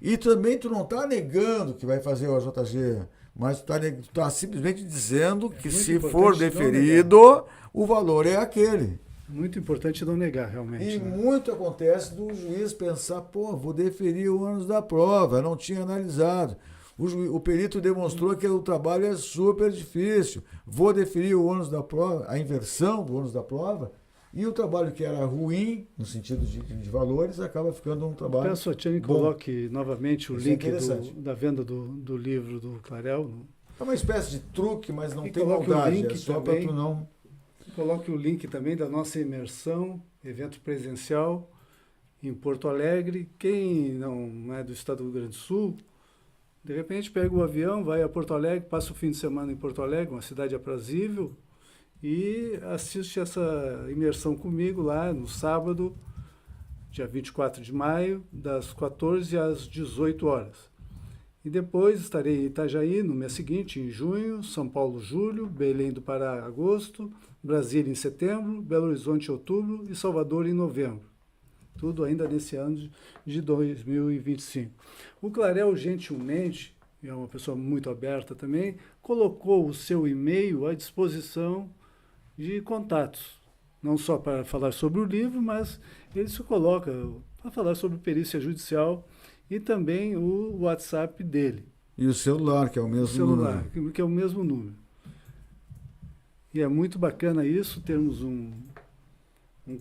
E também tu não está negando que vai fazer o AJG, mas tu está simplesmente dizendo que se for deferido, o valor é aquele. Muito importante não negar, realmente. E muito acontece do juiz pensar, vou deferir o ônus da prova, não tinha analisado. O perito demonstrou que o trabalho é super difícil. Vou deferir o ônus da prova, a inversão do ônus da prova, e o trabalho que era ruim, no sentido de valores, acaba ficando um trabalho. Peço a Tiane que coloque novamente o link da venda do livro do Clarel. É uma espécie de truque, mas não tem maldade, é só para tu não... Coloque o link também da nossa imersão, evento presencial em Porto Alegre. Quem não é do estado do Rio Grande do Sul, de repente pega o avião, vai a Porto Alegre, passa o fim de semana em Porto Alegre, uma cidade aprazível, e assiste essa imersão comigo lá no sábado, dia 24 de maio, das 14 às 18 horas. E depois estarei em Itajaí no mês seguinte, em junho, São Paulo, julho, Belém do Pará, agosto, Brasília em setembro, Belo Horizonte em outubro e Salvador em novembro. Tudo ainda nesse ano de 2025. O Clarel, gentilmente, e é uma pessoa muito aberta também, colocou o seu e-mail à disposição de contatos. Não só para falar sobre o livro, mas ele se coloca para falar sobre perícia judicial e também o WhatsApp dele. E o celular, que é o mesmo número. Que é o mesmo número. E é muito bacana isso, termos um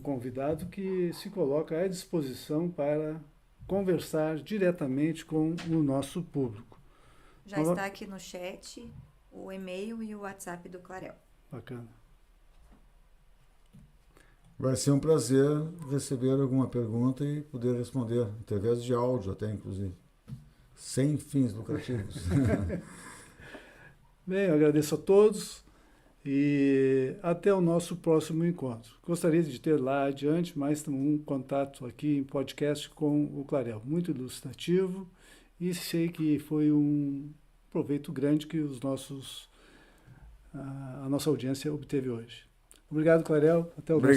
convidado que se coloca à disposição para conversar diretamente com o nosso público. Já está aqui no chat o e-mail e o WhatsApp do Clarel. Bacana. Vai ser um prazer receber alguma pergunta e poder responder, através de áudio até, inclusive. Sem fins lucrativos. Bem, eu agradeço a todos e até o nosso próximo encontro. Gostaria de ter lá adiante mais um contato aqui em podcast com o Clarel. Muito ilustrativo e sei que foi um proveito grande que a nossa audiência obteve hoje. Obrigado, Clarel. Até o próximo.